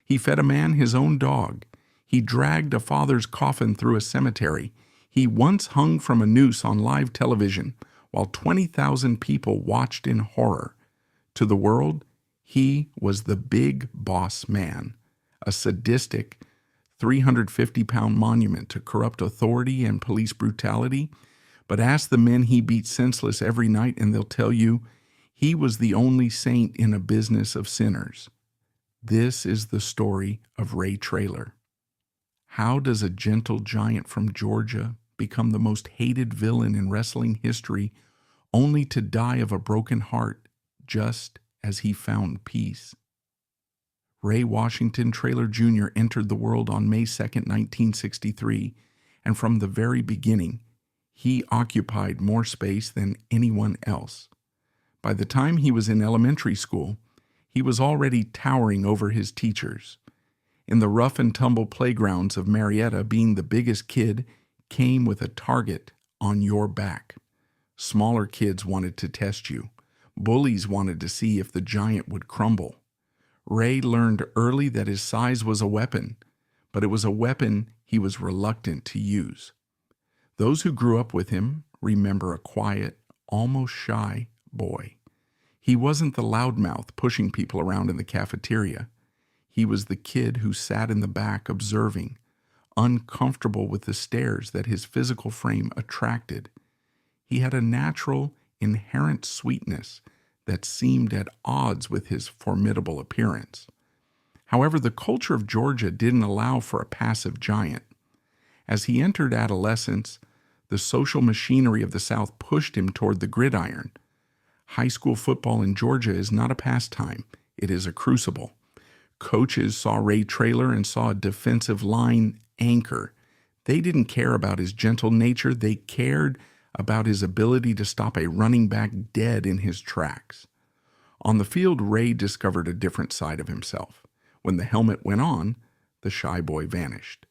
He fed a man his own dog. He dragged a father's coffin through a cemetery. He once hung from a noose on live television while 20,000 people watched in horror. To the world, he was the big boss man, a sadistic 350-pound monument to corrupt authority and police brutality. But ask the men he beat senseless every night and they'll tell you he was the only saint in a business of sinners. This is the story of Ray Traylor. How does a gentle giant from Georgia become the most hated villain in wrestling history, only to die of a broken heart just as he found peace? Ray Washington Traylor Jr. entered the world on May 2, 1963, and from the very beginning, he occupied more space than anyone else. By the time he was in elementary school, he was already towering over his teachers. In the rough and tumble playgrounds of Marietta, being the biggest kid came with a target on your back. Smaller kids wanted to test you. Bullies wanted to see if the giant would crumble. Ray learned early that his size was a weapon, but it was a weapon he was reluctant to use. Those who grew up with him remember a quiet, almost shy boy. He wasn't the loudmouth pushing people around in the cafeteria. He was the kid who sat in the back observing, uncomfortable with the stares that his physical frame attracted. He had a natural, inherent sweetness that seemed at odds with his formidable appearance. However, the culture of Georgia didn't allow for a passive giant. As he entered adolescence, the social machinery of the South pushed him toward the gridiron. High school football in Georgia is not a pastime, it is a crucible. Coaches saw Ray Traylor and saw a defensive line anchor. They didn't care about his gentle nature, they cared about his ability to stop a running back dead in his tracks. On the field, Ray discovered a different side of himself. When the helmet went on, the shy boy vanished.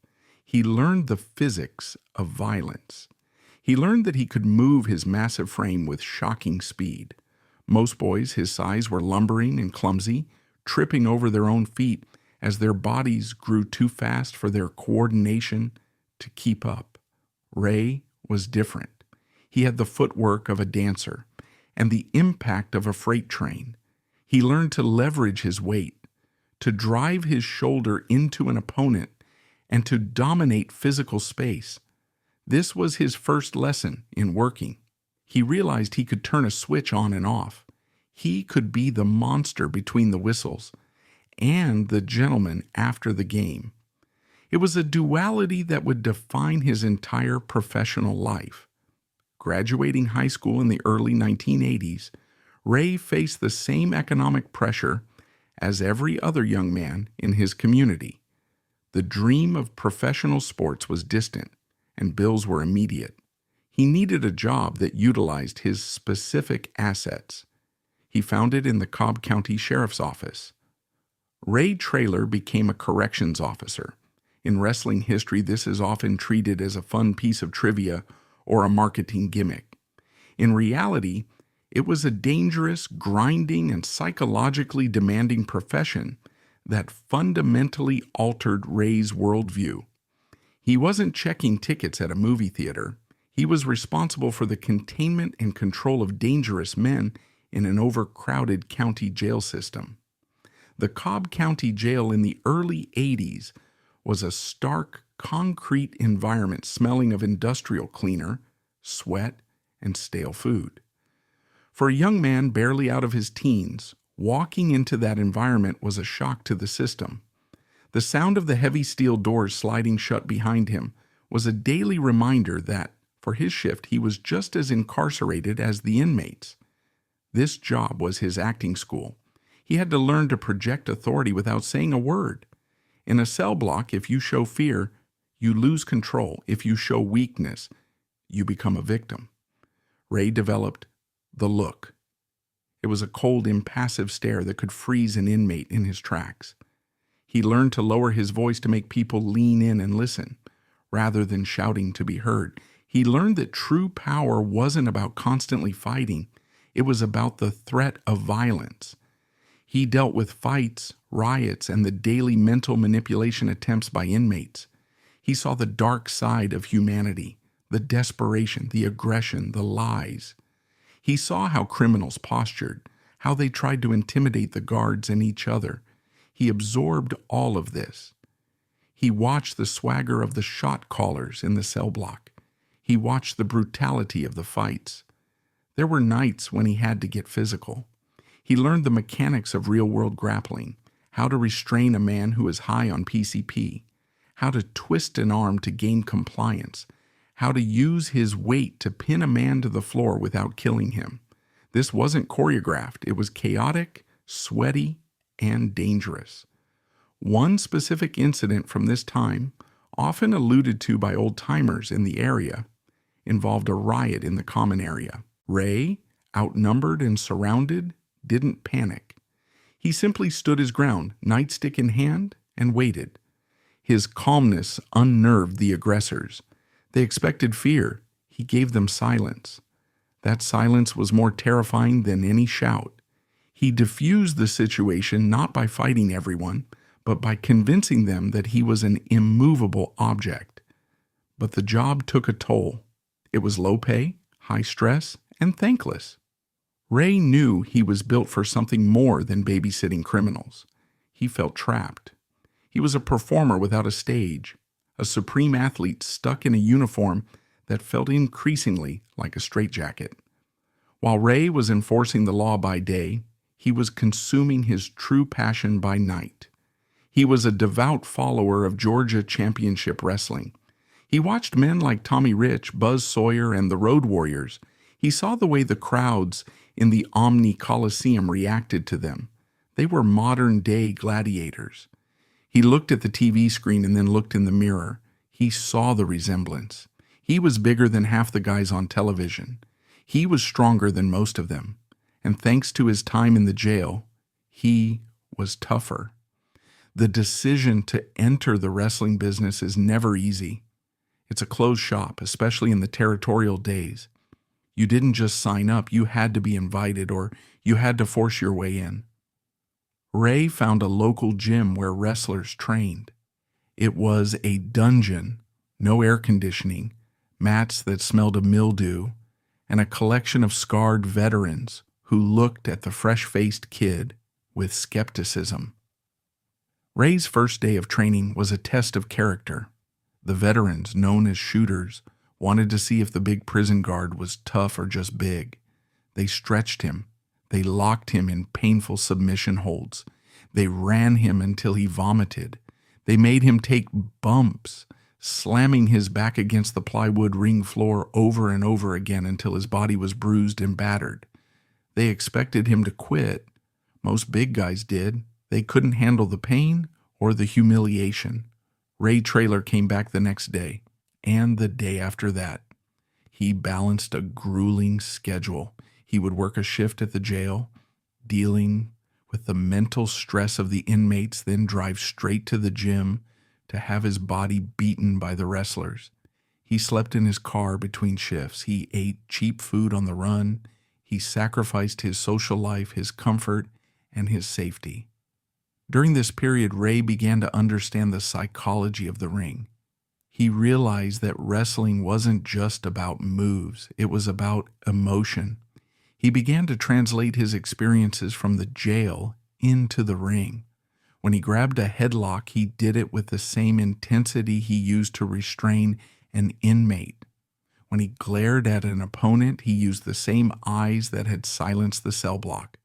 He learned the physics of violence. He learned that he could move his massive frame with shocking speed. Most boys his size were lumbering and clumsy, tripping over their own feet as their bodies grew too fast for their coordination to keep up. Ray was different. He had the footwork of a dancer and the impact of a freight train. He learned to leverage his weight, to drive his shoulder into an opponent, and to dominate physical space. This was his first lesson in working. He realized he could turn a switch on and off. He could be the monster between the whistles and the gentleman after the game. It was a duality that would define his entire professional life. Graduating high school in the early 1980s, Ray faced the same economic pressure as every other young man in his community. The dream of professional sports was distant, and bills were immediate. He needed a job that utilized his specific assets. He found it in the Cobb County Sheriff's Office. Ray Traylor became a corrections officer. In wrestling history, this is often treated as a fun piece of trivia or a marketing gimmick. In reality, it was a dangerous, grinding, and psychologically demanding profession that fundamentally altered Ray's worldview. He wasn't checking tickets at a movie theater. He was responsible for the containment and control of dangerous men in an overcrowded county jail system. The Cobb County Jail in the early 80s was a stark, concrete environment smelling of industrial cleaner, sweat, and stale food. For a young man barely out of his teens, walking into that environment was a shock to the system. The sound of the heavy steel doors sliding shut behind him was a daily reminder that, for his shift, he was just as incarcerated as the inmates. This job was his acting school. He had to learn to project authority without saying a word. In a cell block, if you show fear, you lose control. If you show weakness, you become a victim. Ray developed the look. It was a cold, impassive stare that could freeze an inmate in his tracks. He learned to lower his voice to make people lean in and listen, rather than shouting to be heard. He learned that true power wasn't about constantly fighting. It was about the threat of violence. He dealt with fights, riots, and the daily mental manipulation attempts by inmates. He saw the dark side of humanity, the desperation, the aggression, the lies. He saw how criminals postured, how they tried to intimidate the guards and each other. He absorbed all of this. He watched the swagger of the shot callers in the cell block. He watched the brutality of the fights. There were nights when he had to get physical. He learned the mechanics of real-world grappling, how to restrain a man who is high on PCP, how to twist an arm to gain compliance, how to use his weight to pin a man to the floor without killing him. This wasn't choreographed. It was chaotic, sweaty, and dangerous. One specific incident from this time, often alluded to by old-timers in the area, involved a riot in the common area. Ray, outnumbered and surrounded, didn't panic. He simply stood his ground, nightstick in hand, and waited. His calmness unnerved the aggressors. They expected fear. He gave them silence. That silence was more terrifying than any shout. He diffused the situation not by fighting everyone, but by convincing them that he was an immovable object. But the job took a toll. It was low pay, high stress, and thankless. Ray knew he was built for something more than babysitting criminals. He felt trapped. He was a performer without a stage, a supreme athlete stuck in a uniform that felt increasingly like a straitjacket. While Ray was enforcing the law by day, he was consuming his true passion by night. He was a devout follower of Georgia Championship Wrestling. He watched men like Tommy Rich, Buzz Sawyer, and the Road Warriors. He saw the way the crowds in the Omni Coliseum reacted to them. They were modern-day gladiators. He looked at the TV screen and then looked in the mirror. He saw the resemblance. He was bigger than half the guys on television. He was stronger than most of them. And thanks to his time in the jail, he was tougher. The decision to enter the wrestling business is never easy. It's a closed shop, especially in the territorial days. You didn't just sign up, you had to be invited or you had to force your way in. Ray found a local gym where wrestlers trained. It was a dungeon, no air conditioning, mats that smelled of mildew, and a collection of scarred veterans who looked at the fresh-faced kid with skepticism. Ray's first day of training was a test of character. The veterans, known as shooters, wanted to see if the big prison guard was tough or just big. They stretched him. They locked him in painful submission holds. They ran him until he vomited. They made him take bumps, slamming his back against the plywood ring floor over and over again until his body was bruised and battered. They expected him to quit. Most big guys did. They couldn't handle the pain or the humiliation. Ray Traylor came back the next day, and the day after that. He balanced a grueling schedule. He would work a shift at the jail, dealing with the mental stress of the inmates, then drive straight to the gym to have his body beaten by the wrestlers. He slept in his car between shifts. He ate cheap food on the run. He sacrificed his social life, his comfort, and his safety. During this period, Ray began to understand the psychology of the ring. He realized that wrestling wasn't just about moves, it was about emotion. He began to translate his experiences from the jail into the ring. When he grabbed a headlock, he did it with the same intensity he used to restrain an inmate. When he glared at an opponent, he used the same eyes that had silenced the cell block.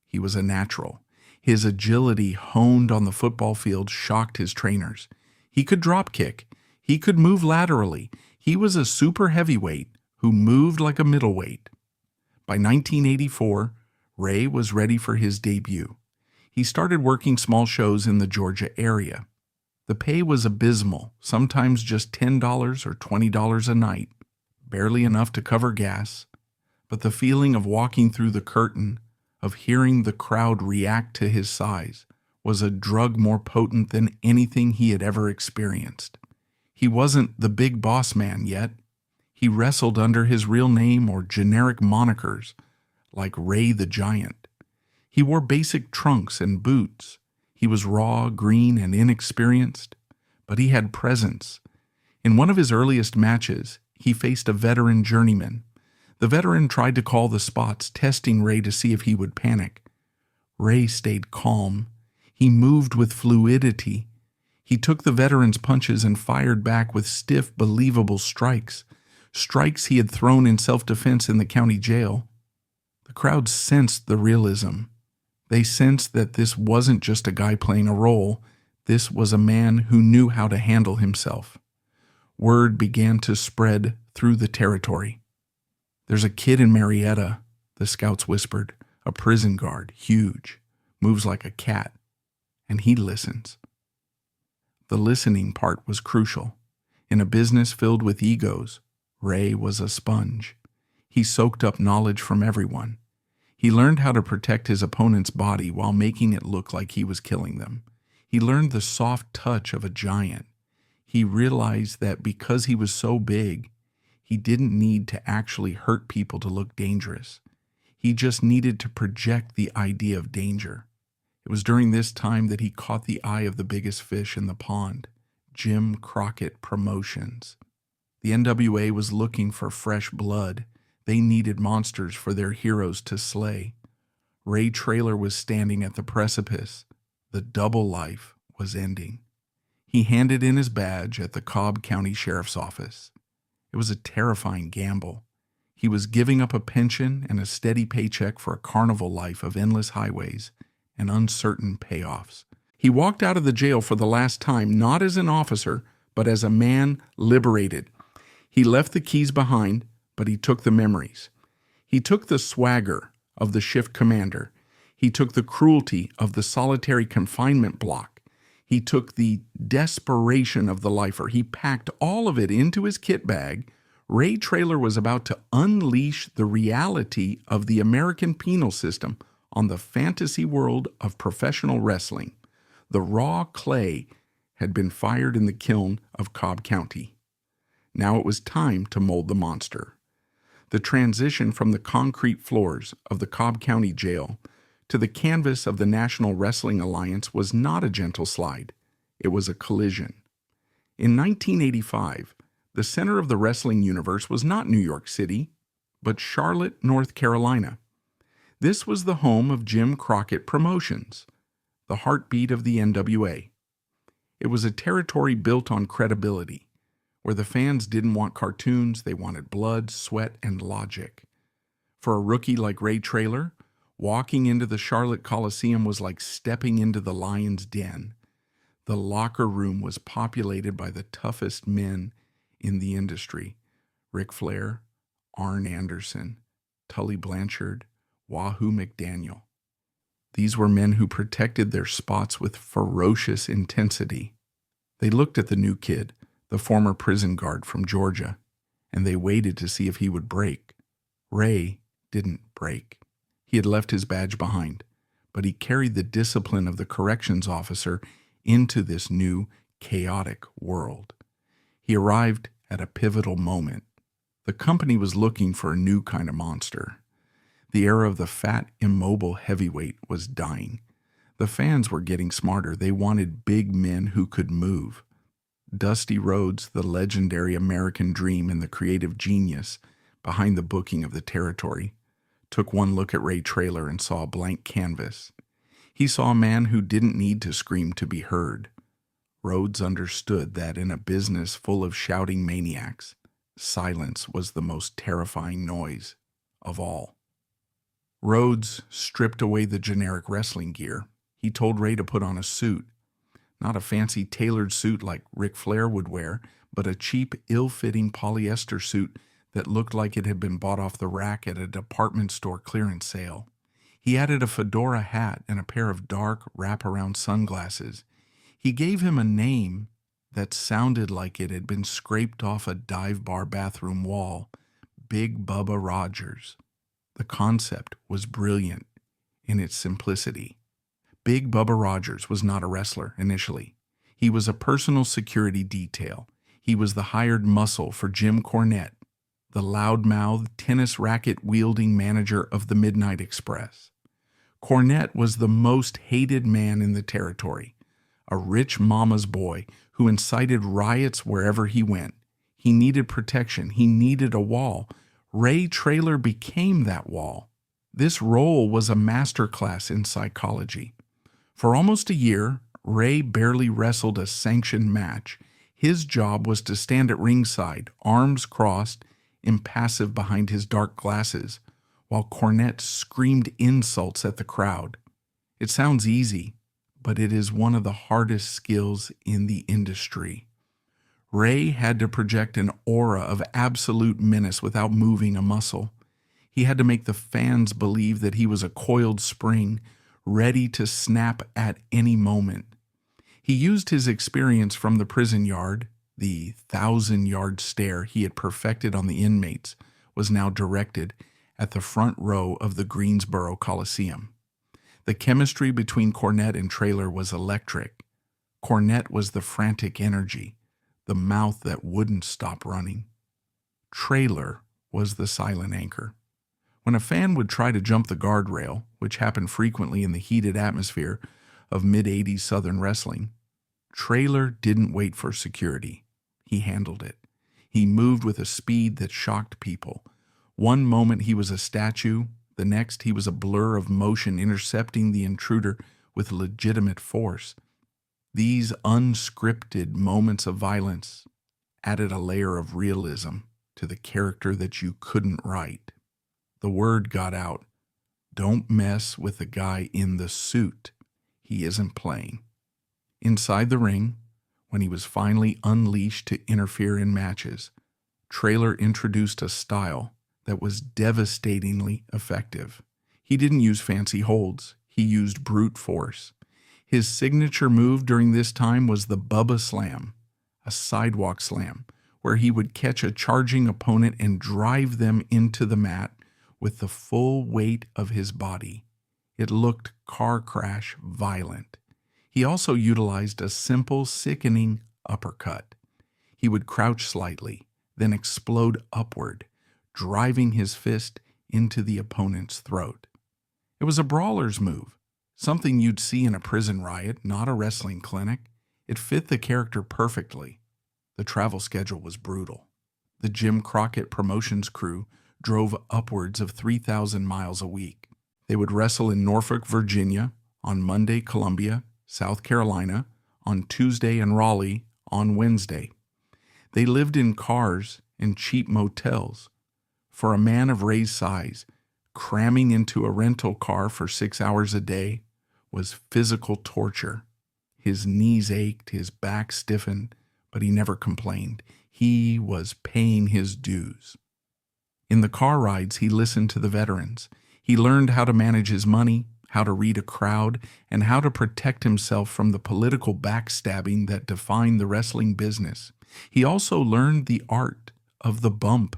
He was a natural. His agility, honed on the football field, shocked his trainers. He could drop kick. He could move laterally. He was a super heavyweight who moved like a middleweight. By 1984, Ray was ready for his debut. He started working small shows in the Georgia area. The pay was abysmal, sometimes just $10 or $20 a night, barely enough to cover gas, but the feeling of walking through the curtain, of hearing the crowd react to his size, was a drug more potent than anything he had ever experienced. He wasn't the big boss man yet. He wrestled under his real name or generic monikers, like Ray the Giant. He wore basic trunks and boots. He was raw, green, and inexperienced, but he had presence. In one of his earliest matches, he faced a veteran journeyman. The veteran tried to call the spots, testing Ray to see if he would panic. Ray stayed calm. He moved with fluidity. He took the veteran's punches and fired back with stiff, believable strikes. Strikes he had thrown in self-defense in the county jail. The crowd sensed the realism. They sensed that this wasn't just a guy playing a role. This was a man who knew how to handle himself. Word began to spread through the territory. "There's a kid in Marietta," the scouts whispered. "A prison guard, huge, moves like a cat." And he listens. The listening part was crucial. In a business filled with egos, Ray was a sponge. He soaked up knowledge from everyone. He learned how to protect his opponent's body while making it look like he was killing them. He learned the soft touch of a giant. He realized that because he was so big, he didn't need to actually hurt people to look dangerous. He just needed to project the idea of danger. It was during this time that he caught the eye of the biggest fish in the pond, Jim Crockett Promotions. The NWA was looking for fresh blood. They needed monsters for their heroes to slay. Ray Traylor was standing at the precipice. The double life was ending. He handed in his badge at the Cobb County Sheriff's Office. It was a terrifying gamble. He was giving up a pension and a steady paycheck for a carnival life of endless highways and uncertain payoffs. He walked out of the jail for the last time, not as an officer, but as a man liberated. He left the keys behind, but he took the memories. He took the swagger of the shift commander. He took the cruelty of the solitary confinement block. He took the desperation of the lifer. He packed all of it into his kit bag. Ray Traylor was about to unleash the reality of the American penal system on the fantasy world of professional wrestling. The raw clay had been fired in the kiln of Cobb County. Now it was time to mold the monster. The transition from the concrete floors of the Cobb County Jail to the canvas of the National Wrestling Alliance was not a gentle slide. It was a collision. In 1985, the center of the wrestling universe was not New York City, but Charlotte, North Carolina. This was the home of Jim Crockett Promotions, the heartbeat of the NWA. It was a territory built on credibility, where the fans didn't want cartoons, they wanted blood, sweat, and logic. For a rookie like Ray Traylor, walking into the Charlotte Coliseum was like stepping into the lion's den. The locker room was populated by the toughest men in the industry: Ric Flair, Arn Anderson, Tully Blanchard, Wahoo McDaniel. These were men who protected their spots with ferocious intensity. They looked at the new kid, the former prison guard from Georgia, and they waited to see if he would break. Ray didn't break. He had left his badge behind, but he carried the discipline of the corrections officer into this new, chaotic world. He arrived at a pivotal moment. The company was looking for a new kind of monster. The era of the fat, immobile heavyweight was dying. The fans were getting smarter. They wanted big men who could move. Dusty Rhodes, the legendary American dream and the creative genius behind the booking of the territory, took one look at Ray Traylor and saw a blank canvas. He saw a man who didn't need to scream to be heard. Rhodes understood that in a business full of shouting maniacs, silence was the most terrifying noise of all. Rhodes stripped away the generic wrestling gear. He told Ray to put on a suit. Not a fancy tailored suit like Ric Flair would wear, but a cheap, ill-fitting polyester suit that looked like it had been bought off the rack at a department store clearance sale. He added a fedora hat and a pair of dark, wraparound sunglasses. He gave him a name that sounded like it had been scraped off a dive bar bathroom wall: Big Bubba Rogers. The concept was brilliant in its simplicity. Big Bubba Rogers was not a wrestler initially. He was a personal security detail. He was the hired muscle for Jim Cornette, the loudmouth, tennis racket-wielding manager of the Midnight Express. Cornette was the most hated man in the territory, a rich mama's boy who incited riots wherever he went. He needed protection. He needed a wall. Ray Traylor became that wall. This role was a masterclass in psychology. For almost a year, Ray barely wrestled a sanctioned match. His job was to stand at ringside, arms crossed, impassive behind his dark glasses, while Cornette screamed insults at the crowd. It sounds easy, but it is one of the hardest skills in the industry. Ray had to project an aura of absolute menace without moving a muscle. He had to make the fans believe that he was a coiled spring, ready to snap at any moment. He used his experience from the prison yard. The 1,000-yard stare he had perfected on the inmates was now directed at the front row of the Greensboro Coliseum. The chemistry between Cornette and Traylor was electric. Cornette was the frantic energy, the mouth that wouldn't stop running. Traylor was the silent anchor. When a fan would try to jump the guardrail, which happened frequently in the heated atmosphere of mid-'80s Southern wrestling, Traylor didn't wait for security. He handled it. He moved with a speed that shocked people. One moment he was a statue, the next he was a blur of motion intercepting the intruder with legitimate force. These unscripted moments of violence added a layer of realism to the character that you couldn't write. The word got out. Don't mess with the guy in the suit. He isn't playing. Inside the ring, when he was finally unleashed to interfere in matches, Traylor introduced a style that was devastatingly effective. He didn't use fancy holds. He used brute force. His signature move during this time was the Bubba Slam, a sidewalk slam, where he would catch a charging opponent and drive them into the mat with the full weight of his body. It looked car crash violent. He also utilized a simple, sickening uppercut. He would crouch slightly, then explode upward, driving his fist into the opponent's throat. It was a brawler's move, something you'd see in a prison riot, not a wrestling clinic. It fit the character perfectly. The travel schedule was brutal. The Jim Crockett Promotions crew drove upwards of 3,000 miles a week. They would wrestle in Norfolk, Virginia, on Monday, Columbia, South Carolina, on Tuesday, and Raleigh on Wednesday. They lived in cars and cheap motels. For a man of Ray's size, cramming into a rental car for 6 hours a day was physical torture. His knees ached, his back stiffened, but he never complained. He was paying his dues. In the car rides, he listened to the veterans. He learned how to manage his money, how to read a crowd, and how to protect himself from the political backstabbing that defined the wrestling business. He also learned the art of the bump.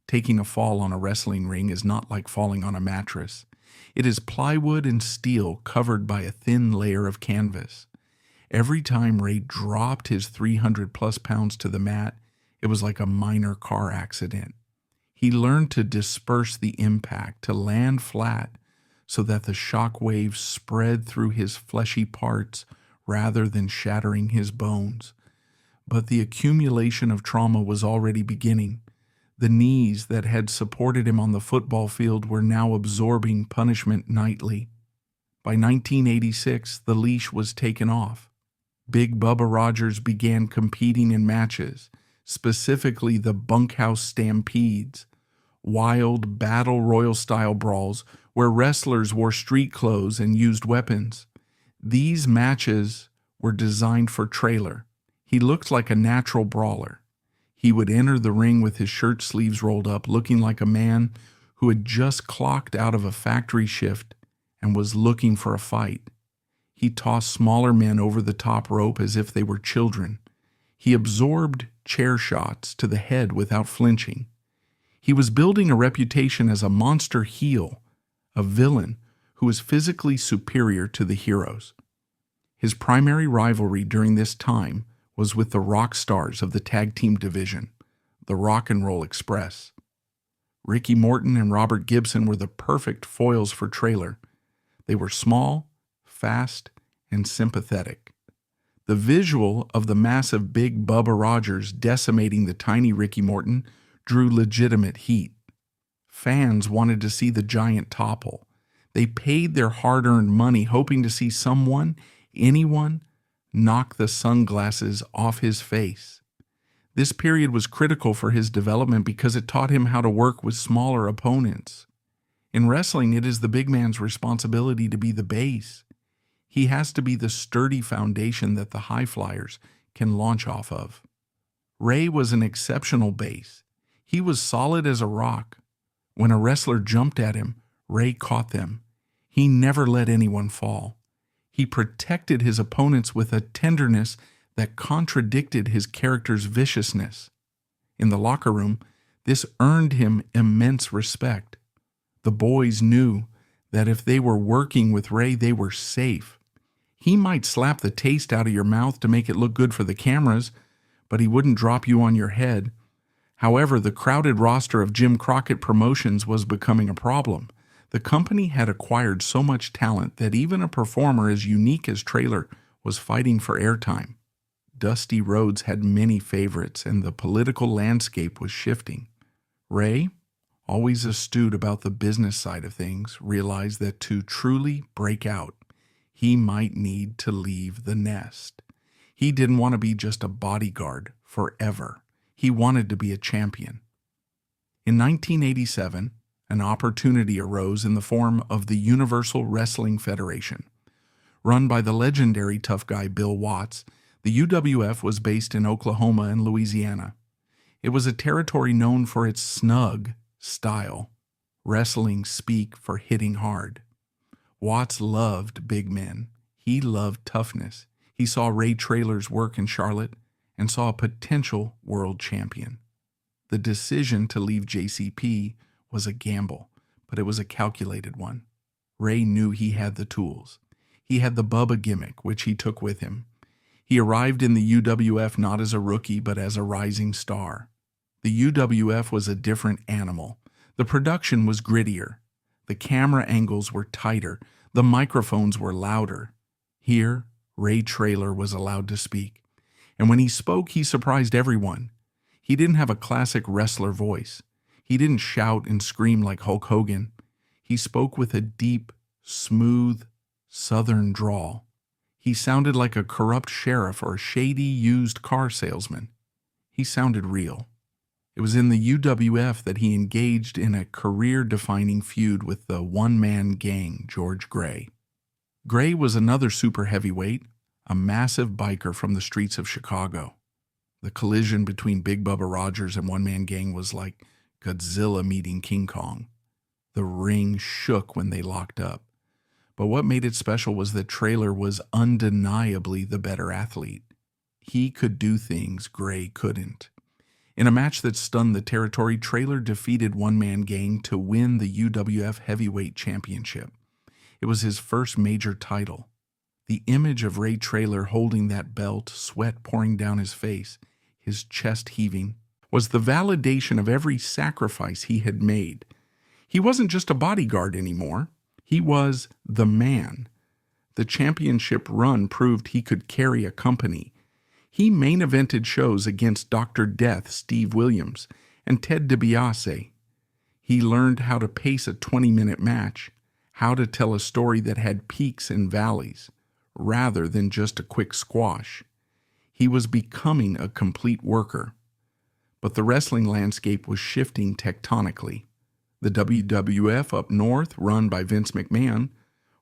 Taking a fall on a wrestling ring is not like falling on a mattress. It is plywood and steel covered by a thin layer of canvas. Every time Ray dropped his 300-plus pounds to the mat, it was like a minor car accident. He learned to disperse the impact, to land flat, so that the shock waves spread through his fleshy parts rather than shattering his bones. But the accumulation of trauma was already beginning. The knees that had supported him on the football field were now absorbing punishment nightly. By 1986, the leash was taken off. Big Bubba Rogers began competing in matches, specifically the bunkhouse stampedes, wild battle royal-style brawls where wrestlers wore street clothes and used weapons. These matches were designed for Traylor. He looked like a natural brawler. He would enter the ring with his shirt sleeves rolled up, looking like a man who had just clocked out of a factory shift and was looking for a fight. He tossed smaller men over the top rope as if they were children. He absorbed chair shots to the head without flinching. He was building a reputation as a monster heel, a villain who was physically superior to the heroes. His primary rivalry during this time was with the rock stars of the tag team division, the Rock and Roll Express. Ricky Morton and Robert Gibson were the perfect foils for Traylor. They were small, fast, and sympathetic. The visual of the massive big Bubba Rogers decimating the tiny Ricky Morton drew legitimate heat. Fans wanted to see the giant topple. They paid their hard-earned money hoping to see someone, anyone, knock the sunglasses off his face. This period was critical for his development because it taught him how to work with smaller opponents. In wrestling, it is the big man's responsibility to be the base. He has to be the sturdy foundation that the high flyers can launch off of. Ray was an exceptional base. He was solid as a rock. When a wrestler jumped at him, Ray caught them. He never let anyone fall. He protected his opponents with a tenderness that contradicted his character's viciousness. In the locker room, this earned him immense respect. The boys knew that if they were working with Ray, they were safe. He might slap the taste out of your mouth to make it look good for the cameras, but he wouldn't drop you on your head. However, the crowded roster of Jim Crockett Promotions was becoming a problem. The company had acquired so much talent that even a performer as unique as Traylor was fighting for airtime. Dusty Rhodes had many favorites, and the political landscape was shifting. Ray, always astute about the business side of things, realized that to truly break out, he might need to leave the nest. He didn't want to be just a bodyguard forever. He wanted to be a champion. In 1987, an opportunity arose in the form of the Universal Wrestling Federation. Run by the legendary tough guy Bill Watts, the UWF was based in Oklahoma and Louisiana. It was a territory known for its snug style. Wrestling speak for hitting hard. Watts loved big men. He loved toughness. He saw Ray Traylor's work in Charlotte and saw a potential world champion. The decision to leave JCP was a gamble, but it was a calculated one. Ray knew he had the tools. He had the Bubba gimmick, which he took with him. He arrived in the UWF not as a rookie, but as a rising star. The UWF was a different animal. The production was grittier. The camera angles were tighter. The microphones were louder. Here, Ray Traylor was allowed to speak. And when he spoke, he surprised everyone. He didn't have a classic wrestler voice. He didn't shout and scream like Hulk Hogan. He spoke with a deep, smooth, southern drawl. He sounded like a corrupt sheriff or a shady used car salesman. He sounded real. It was in the UWF that he engaged in a career-defining feud with the one-man gang, George Gray. Gray was another super heavyweight, a massive biker from the streets of Chicago. The collision between Big Bubba Rogers and one-man gang was like Godzilla meeting King Kong. The ring shook when they locked up. But what made it special was that Traylor was undeniably the better athlete. He could do things Gray couldn't. In a match that stunned the territory, Traylor defeated one-man gang to win the UWF Heavyweight Championship. It was his first major title. The image of Ray Traylor holding that belt, sweat pouring down his face, his chest heaving, was the validation of every sacrifice he had made. He wasn't just a bodyguard anymore. He was the man. The championship run proved he could carry a company. He main evented shows against Dr. Death, Steve Williams, and Ted DiBiase. He learned how to pace a 20-minute match, how to tell a story that had peaks and valleys, rather than just a quick squash. He was becoming a complete worker. But the wrestling landscape was shifting tectonically. The WWF up north, run by Vince McMahon,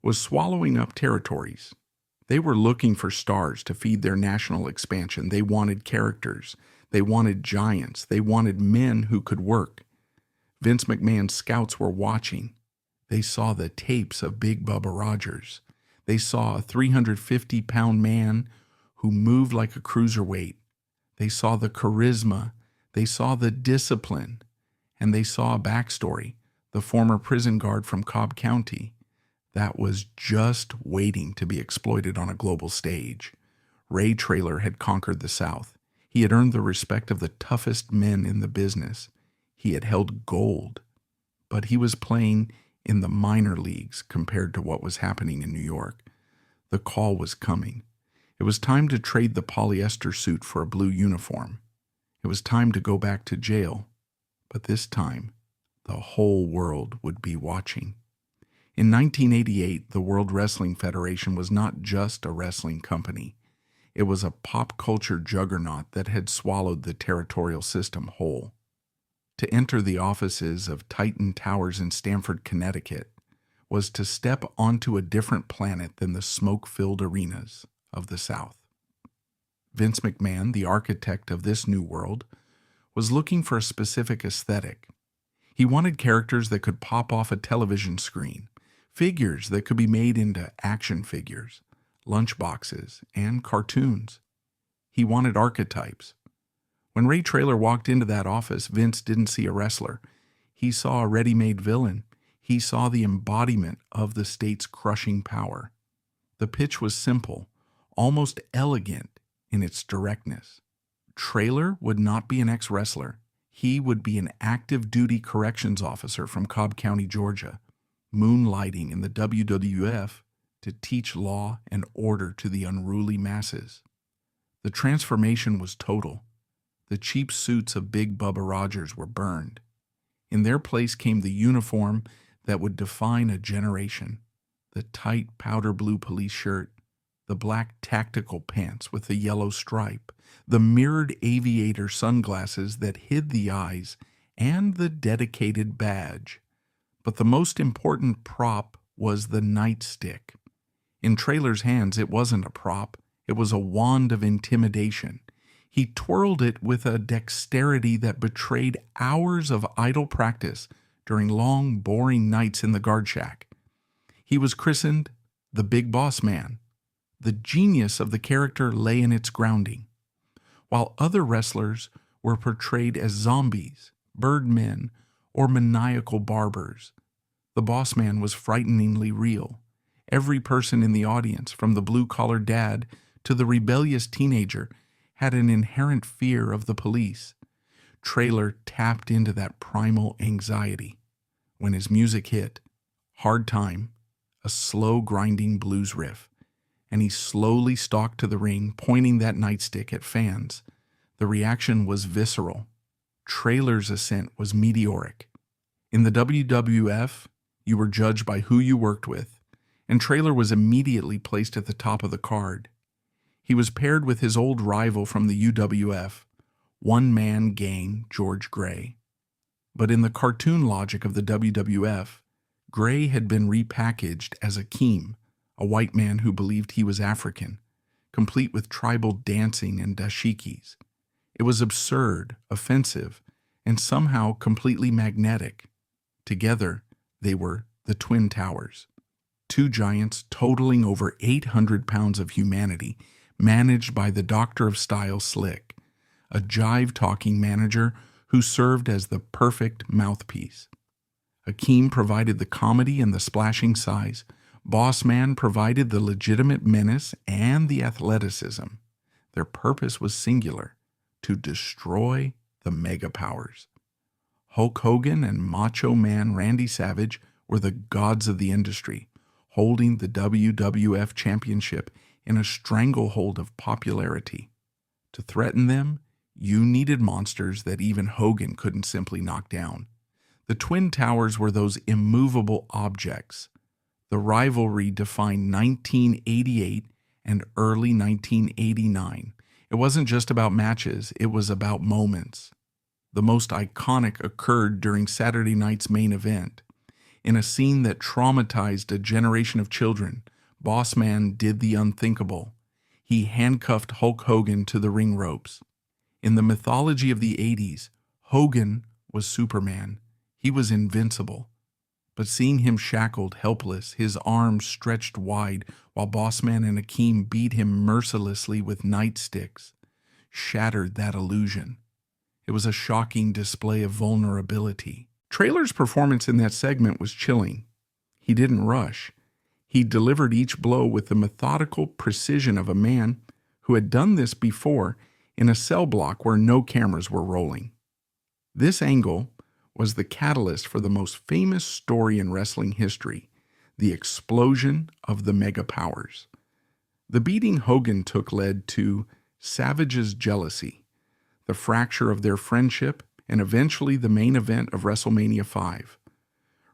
was swallowing up territories. They were looking for stars to feed their national expansion. They wanted characters. They wanted giants. They wanted men who could work. Vince McMahon's scouts were watching. They saw the tapes of Big Bubba Rogers. They saw a 350-pound man who moved like a cruiserweight. They saw the charisma. They saw the discipline. And they saw a backstory, the former prison guard from Cobb County. That was just waiting to be exploited on a global stage. Ray Traylor had conquered the South. He had earned the respect of the toughest men in the business. He had held gold. But he was playing in the minor leagues compared to what was happening in New York. The call was coming. It was time to trade the polyester suit for a blue uniform. It was time to go back to jail, but this time, the whole world would be watching. In 1988, the World Wrestling Federation was not just a wrestling company. It was a pop culture juggernaut that had swallowed the territorial system whole. To enter the offices of Titan Towers in Stamford, Connecticut, was to step onto a different planet than the smoke-filled arenas of the South. Vince McMahon, the architect of this new world, was looking for a specific aesthetic. He wanted characters that could pop off a television screen, figures that could be made into action figures, lunchboxes, and cartoons. He wanted archetypes. When Ray Traylor walked into that office, Vince didn't see a wrestler. He saw a ready-made villain. He saw the embodiment of the state's crushing power. The pitch was simple, almost elegant in its directness. Traylor would not be an ex-wrestler. He would be an active-duty corrections officer from Cobb County, Georgia, moonlighting in the WWF to teach law and order to the unruly masses. The transformation was total. The cheap suits of Big Bubba Rogers were burned. In their place came the uniform that would define a generation: the tight powder blue police shirt, the black tactical pants with the yellow stripe, the mirrored aviator sunglasses that hid the eyes, and the dedicated badge. But the most important prop was the nightstick. In Traylor's hands, it wasn't a prop. It was a wand of intimidation. He twirled it with a dexterity that betrayed hours of idle practice during long, boring nights in the guard shack. He was christened the Big Boss Man. The genius of the character lay in its grounding. While other wrestlers were portrayed as zombies, birdmen, or maniacal barbers, the Boss Man was frighteningly real. Every person in the audience, from the blue-collar dad to the rebellious teenager, had an inherent fear of the police. Traylor tapped into that primal anxiety. When his music hit, Hard Time, a slow grinding blues riff, and he slowly stalked to the ring, pointing that nightstick at fans, the reaction was visceral. Traylor's ascent was meteoric. In the WWF, you were judged by who you worked with, and Traylor was immediately placed at the top of the card. He was paired with his old rival from the UWF, one-man gang George Gray. But in the cartoon logic of the WWF, Gray had been repackaged as Akeem, a white man who believed he was African, complete with tribal dancing and dashikis. It was absurd, offensive, and somehow completely magnetic. Together, they were the Twin Towers, two giants totaling over 800 pounds of humanity, managed by the Doctor of Style Slick, a jive-talking manager who served as the perfect mouthpiece. Akeem provided the comedy and the splashing size. Boss Man provided the legitimate menace and the athleticism. Their purpose was singular: to destroy the mega powers. Hulk Hogan and Macho Man Randy Savage were the gods of the industry, holding the WWF Championship in a stranglehold of popularity. To threaten them, you needed monsters that even Hogan couldn't simply knock down. The Twin Towers were those immovable objects. The rivalry defined 1988 and early 1989. It wasn't just about matches, it was about moments. The most iconic occurred during Saturday night's main event. In a scene that traumatized a generation of children, Boss Man did the unthinkable. He handcuffed Hulk Hogan to the ring ropes. In the mythology of the 80s, Hogan was Superman. He was invincible. But seeing him shackled, helpless, his arms stretched wide, while Boss Man and Akeem beat him mercilessly with nightsticks, shattered that illusion. It was a shocking display of vulnerability. Traylor's performance in that segment was chilling. He didn't rush. He delivered each blow with the methodical precision of a man who had done this before in a cell block where no cameras were rolling. This angle was the catalyst for the most famous story in wrestling history, the explosion of the Mega Powers. The beating Hogan took led to Savage's jealousy, the fracture of their friendship, and eventually the main event of WrestleMania 5.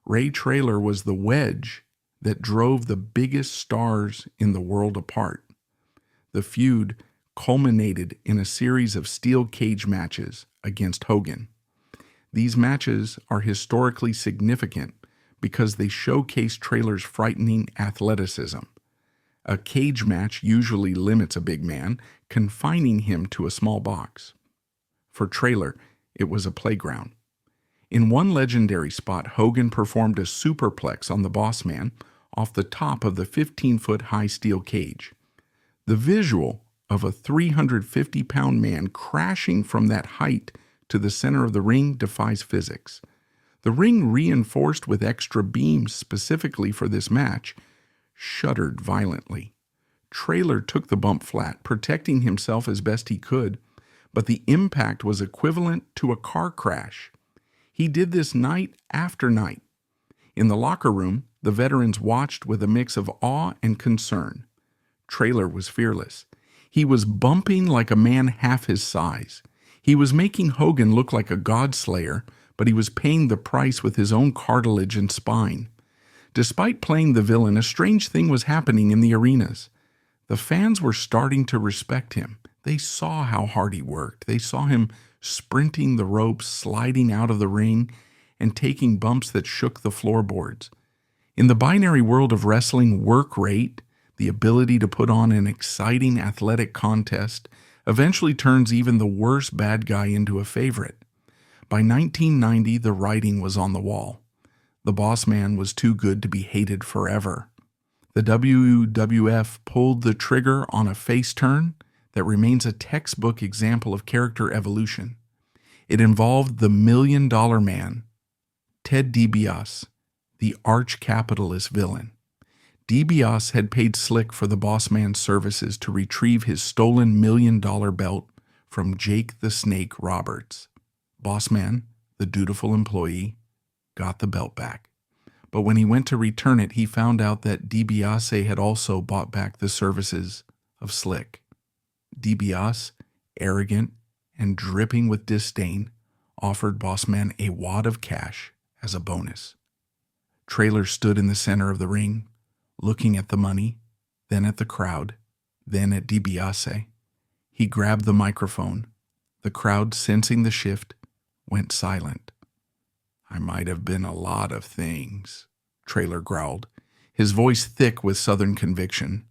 Ray Traylor was the wedge that drove the biggest stars in the world apart. The feud culminated in a series of steel cage matches against Hogan. These matches are historically significant because they showcase Traylor's frightening athleticism. A cage match usually limits a big man, confining him to a small box. For Traylor, it was a playground. In one legendary spot, Hogan performed a superplex on the Boss Man off the top of the 15-foot high steel cage. The visual of a 350-pound man crashing from that height to the center of the ring defies physics. The ring, reinforced with extra beams specifically for this match, shuddered violently. Traylor took the bump flat, protecting himself as best he could, but the impact was equivalent to a car crash. He did this night after night. In the locker room, the veterans watched with a mix of awe and concern. Traylor was fearless. He was bumping like a man half his size. He was making Hogan look like a godslayer, but he was paying the price with his own cartilage and spine. Despite playing the villain, a strange thing was happening in the arenas. The fans were starting to respect him. They saw how hard he worked. They saw him sprinting the ropes, sliding out of the ring, and taking bumps that shook the floorboards. In the binary world of wrestling, work rate, the ability to put on an exciting athletic contest, eventually turns even the worst bad guy into a favorite. By 1990, the writing was on the wall. The Boss Man was too good to be hated forever. The WWF pulled the trigger on a face turn that remains a textbook example of character evolution. It involved the $1 Million Man, Ted DiBiase, the arch-capitalist villain. DiBiase had paid Slick for the Boss Man's services to retrieve his stolen $1 million belt from Jake the Snake Roberts. Boss Man, the dutiful employee, got the belt back. But when he went to return it, he found out that DiBiase had also bought back the services of Slick. DiBiase, arrogant and dripping with disdain, offered Boss Man a wad of cash as a bonus. Traylor stood in the center of the ring, looking at the money, then at the crowd, then at DiBiase. He grabbed the microphone. The crowd, sensing the shift, went silent. "I might have been a lot of things," Traylor growled, his voice thick with Southern conviction.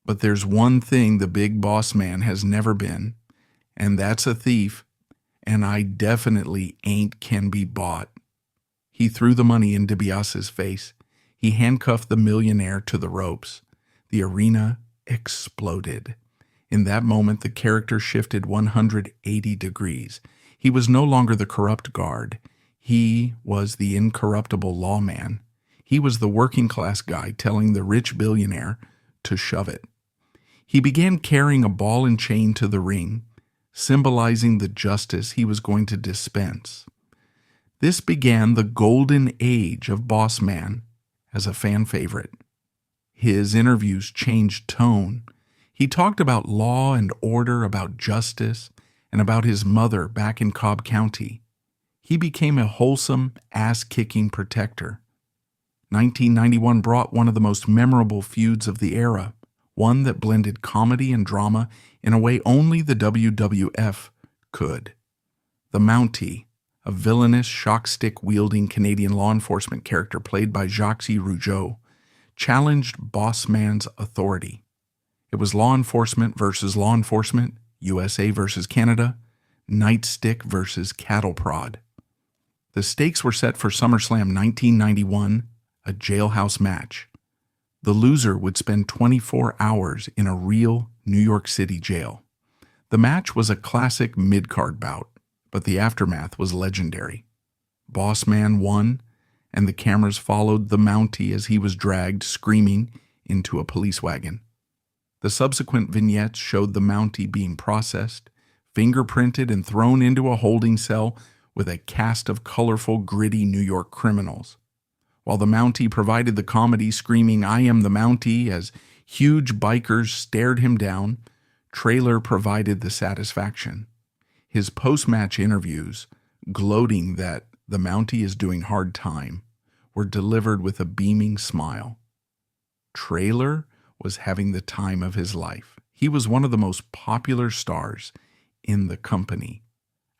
"But there's one thing the big boss man has never been, and that's a thief, and I definitely ain't can be bought." He threw the money in DiBiase's face. He handcuffed the millionaire to the ropes. The arena exploded. In that moment, the character shifted 180 degrees. He was no longer the corrupt guard. He was the incorruptible lawman. He was the working-class guy telling the rich billionaire to shove it. He began carrying a ball and chain to the ring, symbolizing the justice he was going to dispense. This began the golden age of Boss Man as a fan favorite. His interviews changed tone. He talked about law and order, about justice, and about his mother back in Cobb County. He became a wholesome, ass-kicking protector. 1991 brought one of the most memorable feuds of the era, one that blended comedy and drama in a way only the WWF could. The Mountie, a villainous, shock-stick-wielding Canadian law enforcement character played by Jacques Rougeau, challenged Boss Man's authority. It was law enforcement versus law enforcement, USA versus Canada, nightstick versus cattle prod. The stakes were set for SummerSlam 1991, a jailhouse match. The loser would spend 24 hours in a real New York City jail. The match was a classic mid-card bout, but the aftermath was legendary. Boss Man won, and the cameras followed the Mountie as he was dragged, screaming, into a police wagon. The subsequent vignettes showed the Mountie being processed, fingerprinted, and thrown into a holding cell with a cast of colorful, gritty New York criminals. While the Mountie provided the comedy, screaming, "I am the Mountie," as huge bikers stared him down, Traylor provided the satisfaction. His post-match interviews, gloating that the Mountie is doing hard time, were delivered with a beaming smile. Traylor was having the time of his life. He was one of the most popular stars in the company,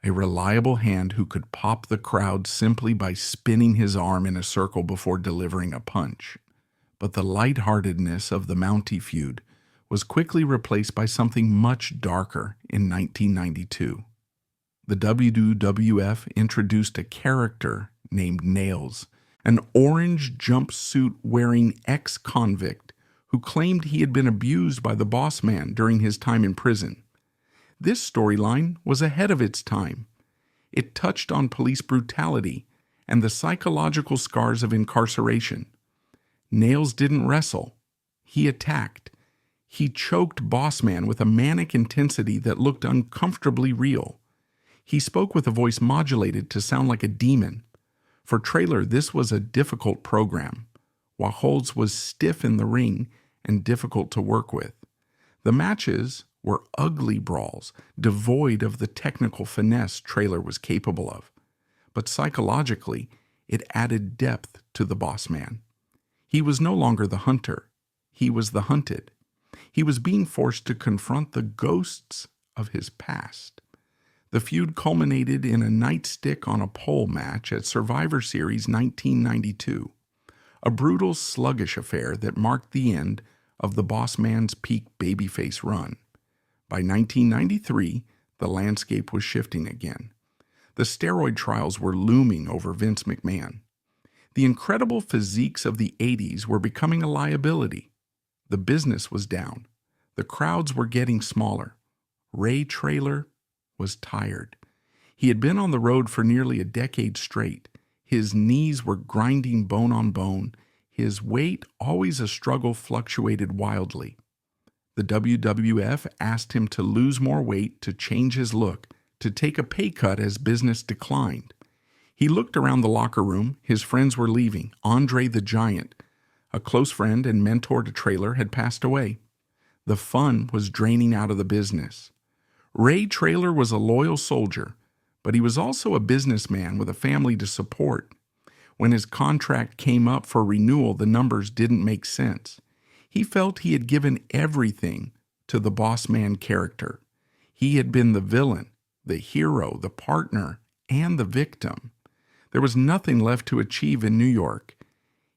a reliable hand who could pop the crowd simply by spinning his arm in a circle before delivering a punch. But the lightheartedness of the Mountie feud was quickly replaced by something much darker in 1992. The WWF introduced a character named Nails, an orange jumpsuit-wearing ex-convict who claimed he had been abused by the boss man during his time in prison. This storyline was ahead of its time. It touched on police brutality and the psychological scars of incarceration. Nails didn't wrestle. He attacked. He choked boss man with a manic intensity that looked uncomfortably real. He spoke with a voice modulated to sound like a demon. For Traylor, this was a difficult program, while Holtz was stiff in the ring and difficult to work with. The matches were ugly brawls, devoid of the technical finesse Traylor was capable of. But psychologically, it added depth to the boss man. He was no longer the hunter. He was the hunted. He was being forced to confront the ghosts of his past. The feud culminated in a nightstick on a pole match at Survivor Series 1992, a brutal, sluggish affair that marked the end of the boss man's peak babyface run. By 1993, the landscape was shifting again. The steroid trials were looming over Vince McMahon. The incredible physiques of the 80s were becoming a liability. The business was down. The crowds were getting smaller. Ray Traylor was tired. He had been on the road for nearly a decade straight. His knees were grinding bone on bone. His weight, always a struggle, fluctuated wildly. The WWF asked him to lose more weight, to change his look, to take a pay cut as business declined. He looked around the locker room. His friends were leaving. Andre the Giant, a close friend and mentor to Traylor, had passed away. The fun was draining out of the business. Ray Traylor was a loyal soldier, but he was also a businessman with a family to support. When his contract came up for renewal, the numbers didn't make sense. He felt he had given everything to the boss man character. He had been the villain, the hero, the partner, and the victim. There was nothing left to achieve in New York.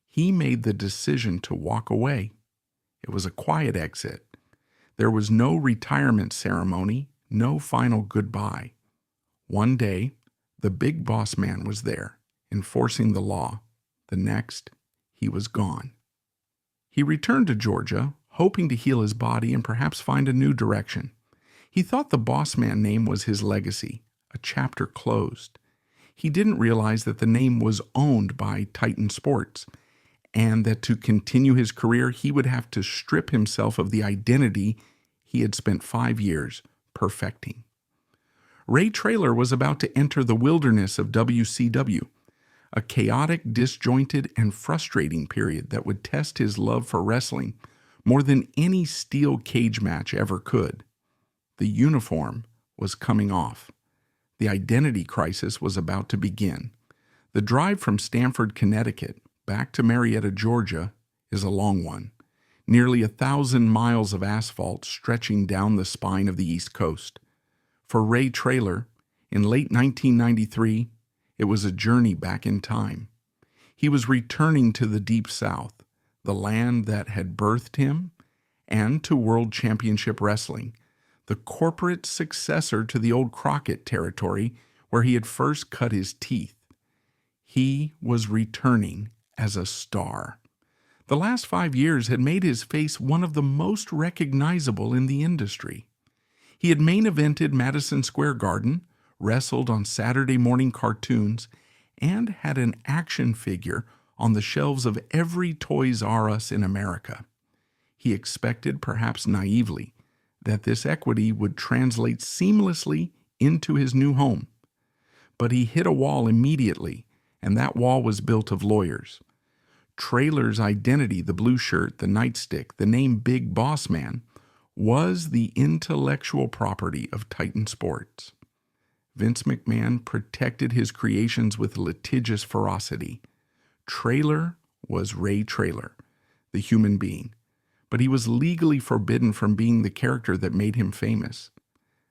He made the decision to walk away. It was a quiet exit. There was no retirement ceremony, no final goodbye. One day, the big boss man was there, enforcing the law. The next, he was gone. He returned to Georgia, hoping to heal his body and perhaps find a new direction. He thought the boss man name was his legacy, a chapter closed. He didn't realize that the name was owned by Titan Sports, and that to continue his career, he would have to strip himself of the identity he had spent 5 years perfecting. Ray Traylor was about to enter the wilderness of WCW, a chaotic, disjointed, and frustrating period that would test his love for wrestling more than any steel cage match ever could. The uniform was coming off. The identity crisis was about to begin. The drive from Stamford, Connecticut, back to Marietta, Georgia, is a long one. Nearly 1,000 miles of asphalt stretching down the spine of the East Coast. For Ray Traylor, in late 1993, it was a journey back in time. He was returning to the Deep South, the land that had birthed him, and to World Championship Wrestling, the corporate successor to the old Crockett territory where he had first cut his teeth. He was returning as a star. The last 5 years had made his face one of the most recognizable in the industry. He had main evented Madison Square Garden, wrestled on Saturday morning cartoons, and had an action figure on the shelves of every Toys R Us in America. He expected, perhaps naively, that this equity would translate seamlessly into his new home. but he hit a wall immediately, and that wall was built of lawyers. Traylor's identity, the blue shirt, the nightstick, the name Big Boss Man, was the intellectual property of Titan Sports. Vince McMahon protected his creations with litigious ferocity. Traylor was Ray Traylor, the human being, but he was legally forbidden from being the character that made him famous.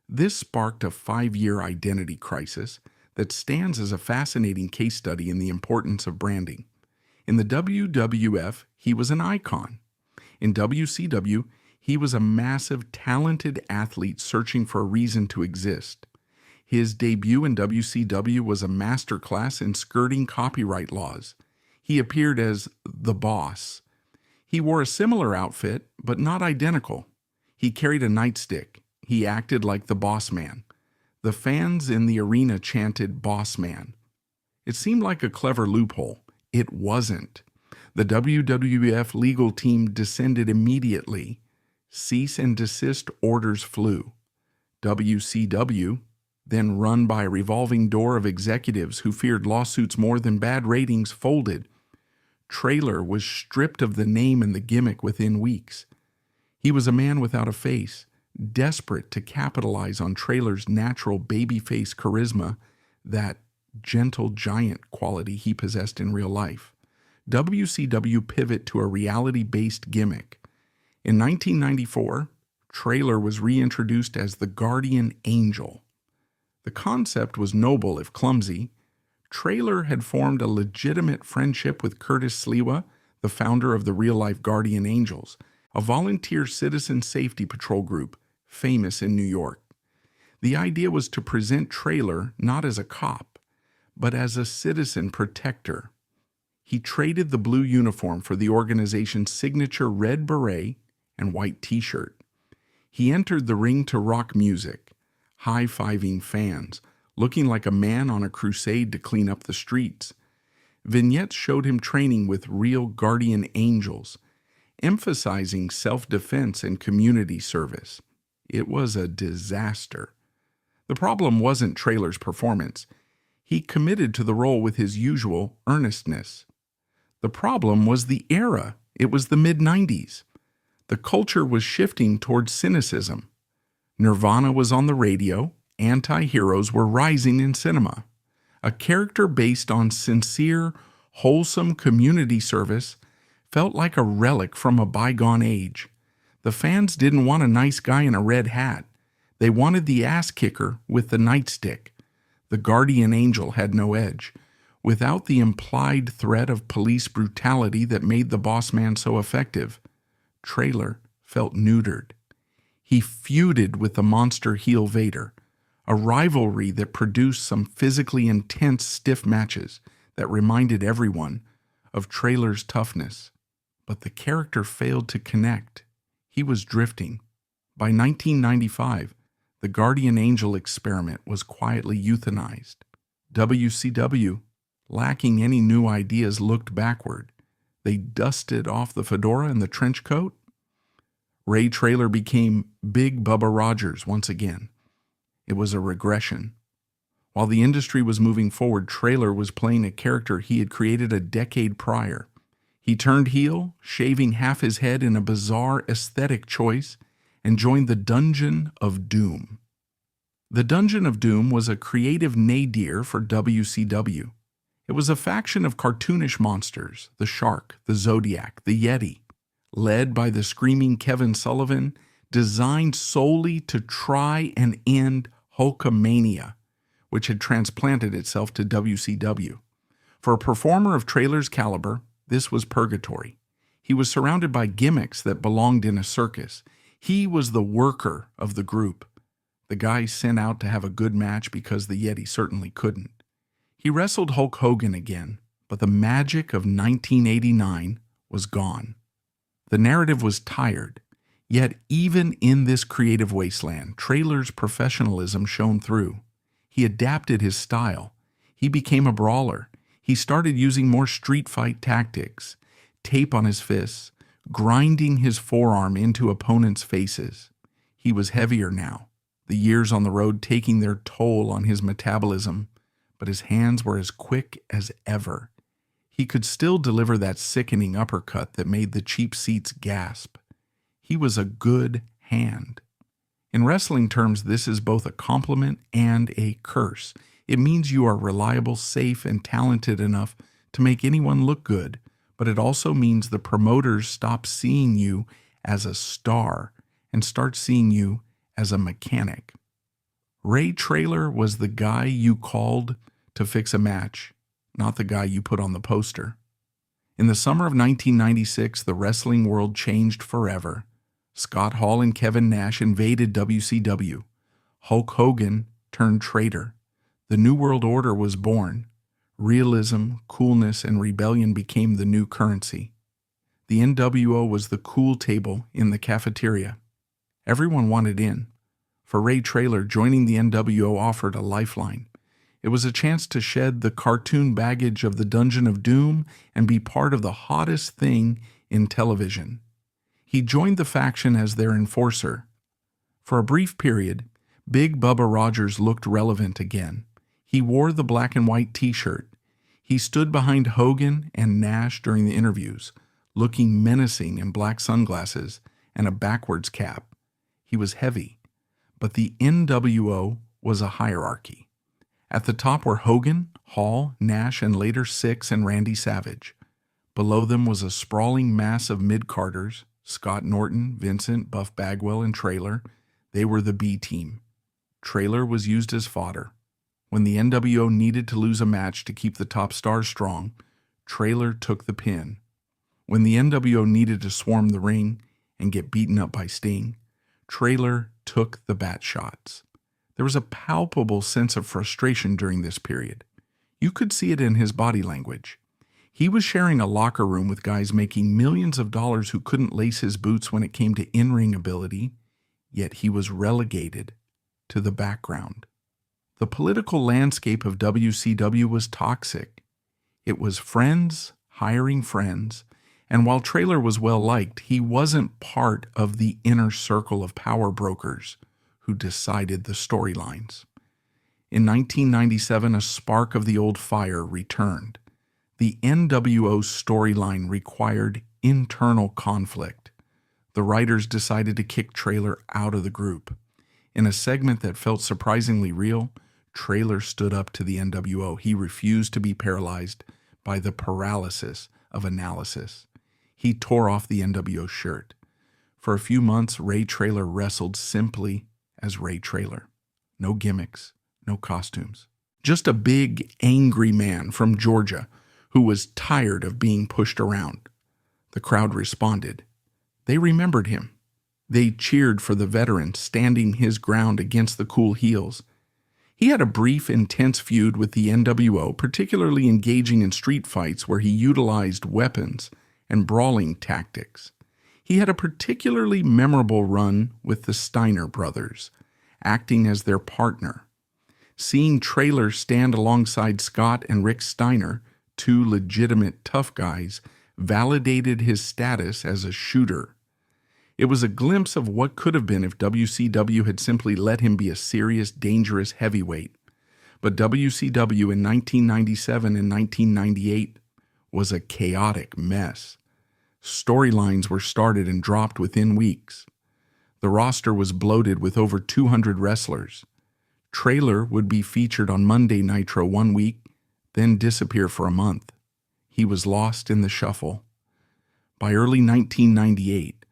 This sparked a 5-year identity crisis that stands as a fascinating case study in the importance of branding. In the WWF, he was an icon. In WCW, he was a massive, talented athlete searching for a reason to exist. His debut in WCW was a masterclass in skirting copyright laws. He appeared as the Boss. He wore a similar outfit, but not identical. He carried a nightstick. He acted like the Boss Man. The fans in the arena chanted Boss Man. It seemed like a clever loophole. It wasn't. The WWF legal team descended immediately. Cease and desist orders flew. WCW, then run by a revolving door of executives who feared lawsuits more than bad ratings, folded. Traylor was stripped of the name and the gimmick within weeks. He was a man without a face, desperate to capitalize on Traylor's natural babyface charisma, that gentle giant quality he possessed in real life. WCW pivot to a reality-based gimmick. In 1994, Traylor was reintroduced as the Guardian Angel. The concept was noble if clumsy. Traylor had formed a legitimate friendship with Curtis Sliwa, the founder of the real-life Guardian Angels, a volunteer citizen safety patrol group famous in New York. The idea was to present Traylor not as a cop, but as a citizen protector. He traded the blue uniform for the organization's signature red beret and white t-shirt. He entered the ring to rock music, high-fiving fans, looking like a man on a crusade to clean up the streets. Vignettes showed him training with real guardian angels, emphasizing self-defense and community service. It was a disaster. The problem wasn't Traylor's performance. He committed to the role with his usual earnestness. The problem was the era. It was the mid-90s. The culture was shifting towards cynicism. Nirvana was on the radio. Anti-heroes were rising in cinema. A character based on sincere, wholesome community service felt like a relic from a bygone age. The fans didn't want a nice guy in a red hat. They wanted the ass kicker with the nightstick. The guardian angel had no edge. Without the implied threat of police brutality that made the boss man so effective, Traylor felt neutered. He feuded with the monster heel Vader, a rivalry that produced some physically intense, stiff matches that reminded everyone of Traylor's toughness. But the character failed to connect. He was drifting. By 1995, the Guardian Angel experiment was quietly euthanized. WCW, lacking any new ideas, looked backward. They dusted off the fedora and the trench coat. Ray Traylor became Big Bubba Rogers once again. It was a regression. While the industry was moving forward, Traylor was playing a character he had created a decade prior. He turned heel, shaving half his head in a bizarre aesthetic choice, and joined the Dungeon of Doom. The Dungeon of Doom was a creative nadir for WCW. It was a faction of cartoonish monsters, the Shark, the Zodiac, the Yeti, led by the screaming Kevin Sullivan, designed solely to try and end Hulkamania, which had transplanted itself to WCW. For a performer of Traylor's caliber, this was purgatory. He was surrounded by gimmicks that belonged in a circus. He was the worker of the group, the guy sent out to have a good match because the Yeti certainly couldn't. He wrestled Hulk Hogan again, but the magic of 1989 was gone. The narrative was tired. Yet even in this creative wasteland, Traylor's professionalism shone through. He adapted his style. He became a brawler. He started using more street fight tactics, tape on his fists, grinding his forearm into opponents' faces. He was heavier now, the years on the road taking their toll on his metabolism, but his hands were as quick as ever. He could still deliver that sickening uppercut that made the cheap seats gasp. He was a good hand. In wrestling terms, this is both a compliment and a curse. It means you are reliable, safe, and talented enough to make anyone look good, but it also means the promoters stop seeing you as a star and start seeing you as a mechanic. Ray Traylor was the guy you called to fix a match, not the guy you put on the poster. In the summer of 1996, the wrestling world changed forever. Scott Hall and Kevin Nash invaded WCW. Hulk Hogan turned traitor. The New World Order was born. Realism, coolness, and rebellion became the new currency. The NWO was the cool table in the cafeteria. Everyone wanted in. For Ray Traylor, joining the NWO offered a lifeline. It was a chance to shed the cartoon baggage of the Dungeon of Doom and be part of the hottest thing in television. He joined the faction as their enforcer. For a brief period, Big Bubba Rogers looked relevant again. He wore the black and white t-shirt. He stood behind Hogan and Nash during the interviews, looking menacing in black sunglasses and a backwards cap. He was heavy, but the NWO was a hierarchy. At the top were Hogan, Hall, Nash, and later Syxx and Randy Savage. Below them was a sprawling mass of mid-carders, Scott Norton, Vincent, Buff Bagwell, and Traylor. They were the B team. Traylor was used as fodder. When the NWO needed to lose a match to keep the top stars strong, Traylor took the pin. When the NWO needed to swarm the ring and get beaten up by Sting, Traylor took the bat shots. There was a palpable sense of frustration during this period. You could see it in his body language. He was sharing a locker room with guys making millions of dollars who couldn't lace his boots when it came to in-ring ability, yet he was relegated to the background. The political landscape of WCW was toxic. It was friends hiring friends, and while Traylor was well-liked, he wasn't part of the inner circle of power brokers who decided the storylines. In 1997, a spark of the old fire returned. The NWO storyline required internal conflict. The writers decided to kick Traylor out of the group. In a segment that felt surprisingly real, Traylor stood up to the NWO. He refused to be paralyzed by the paralysis of analysis. He tore off the NWO shirt. For a few months, Ray Traylor wrestled simply as Ray Traylor. No gimmicks, no costumes. Just a big, angry man from Georgia who was tired of being pushed around. The crowd responded. They remembered him. They cheered for the veteran standing his ground against the cool heels. He had a brief, intense feud with the NWO, particularly engaging in street fights where he utilized weapons and brawling tactics. He had a particularly memorable run with the Steiner brothers, acting as their partner. Seeing Traylor stand alongside Scott and Rick Steiner, two legitimate tough guys, validated his status as a shooter. It was a glimpse of what could have been if WCW had simply let him be a serious, dangerous heavyweight. But WCW in 1997 and 1998 was a chaotic mess. Storylines were started and dropped within weeks. The roster was bloated with over 200 wrestlers. Traylor would be featured on Monday Nitro one week, then disappear for a month. He was lost in the shuffle. By early 1998,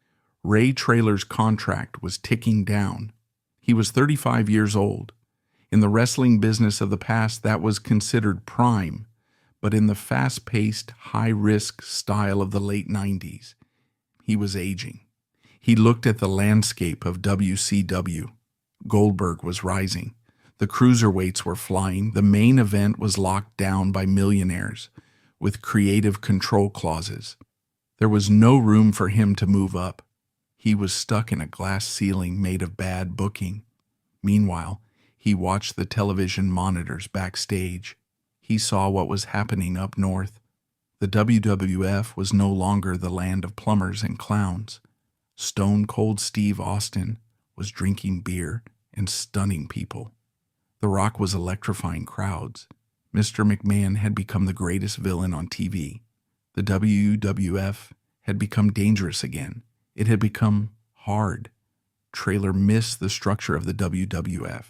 Ray Traylor's contract was ticking down. He was 35 years old. In the wrestling business of the past, that was considered prime, but in the fast-paced, high-risk style of the late 90s, he was aging. He looked at the landscape of WCW. Goldberg was rising. The cruiserweights were flying. The main event was locked down by millionaires with creative control clauses. There was no room for him to move up. He was stuck in a glass ceiling made of bad booking. Meanwhile, he watched the television monitors backstage. He saw what was happening up north. The WWF was no longer the land of plumbers and clowns. Stone Cold Steve Austin was drinking beer and stunning people. The Rock was electrifying crowds. Mr. McMahon had become the greatest villain on TV. The WWF had become dangerous again. It had become hard. Traylor missed the structure of the WWF.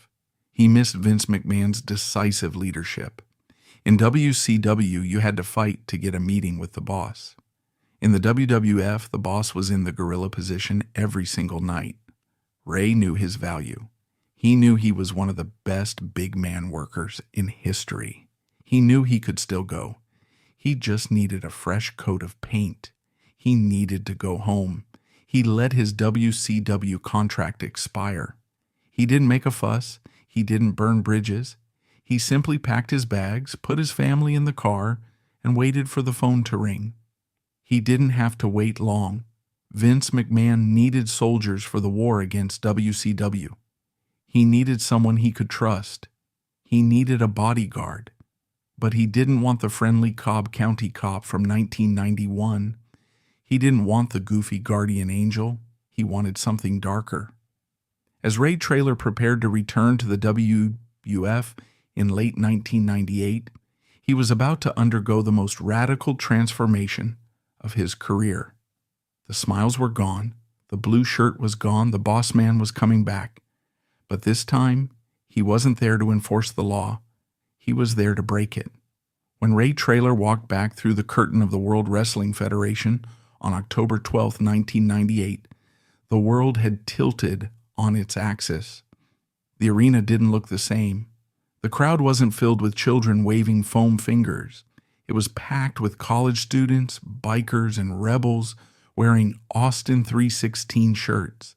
He missed Vince McMahon's decisive leadership. In WCW, you had to fight to get a meeting with the boss. In the WWF, the boss was in the gorilla position every single night. Ray knew his value. He knew he was one of the best big man workers in history. He knew he could still go. He just needed a fresh coat of paint. He needed to go home. He let his WCW contract expire. He didn't make a fuss. He didn't burn bridges. He simply packed his bags, put his family in the car, and waited for the phone to ring. He didn't have to wait long. Vince McMahon needed soldiers for the war against WCW. He needed someone he could trust. He needed a bodyguard. But he didn't want the friendly Cobb County cop from 1991. He didn't want the goofy guardian angel. He wanted something darker. As Ray Traylor prepared to return to the WWF in late 1998, he was about to undergo the most radical transformation of his career. The smiles were gone. The blue shirt was gone. The boss man was coming back. But this time, he wasn't there to enforce the law. He was there to break it. When Ray Traylor walked back through the curtain of the World Wrestling Federation on October 12, 1998, the world had tilted on its axis. The arena didn't look the same. The crowd wasn't filled with children waving foam fingers. It was packed with college students, bikers, and rebels wearing Austin 316 shirts.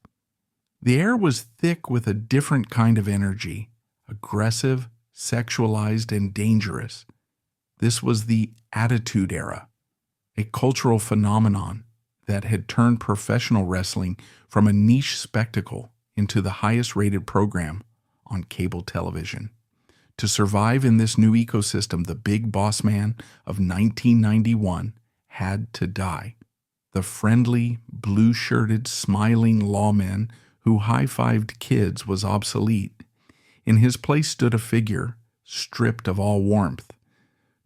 The air was thick with a different kind of energy, aggressive, sexualized, and dangerous. This was the Attitude Era, a cultural phenomenon that had turned professional wrestling from a niche spectacle into the highest-rated program on cable television. To survive in this new ecosystem, the big boss man of 1991 had to die. The friendly, blue-shirted, smiling lawman who high-fived kids was obsolete. In his place stood a figure stripped of all warmth.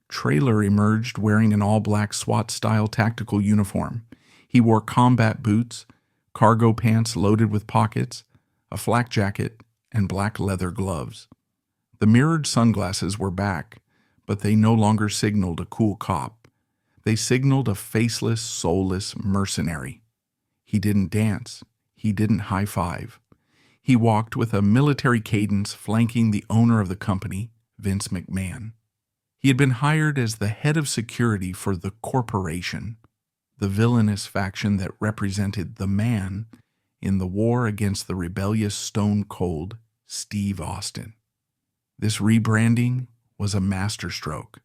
Traylor emerged wearing an all-black SWAT-style tactical uniform. He wore combat boots, cargo pants loaded with pockets, a flak jacket, and black leather gloves. The mirrored sunglasses were back, but they no longer signaled a cool cop. They signaled a faceless, soulless mercenary. He didn't dance. He didn't high-five. He walked with a military cadence flanking the owner of the company, Vince McMahon. He had been hired as the head of security for the corporation, the villainous faction that represented the man in the war against the rebellious Stone Cold Steve Austin. This rebranding was a masterstroke.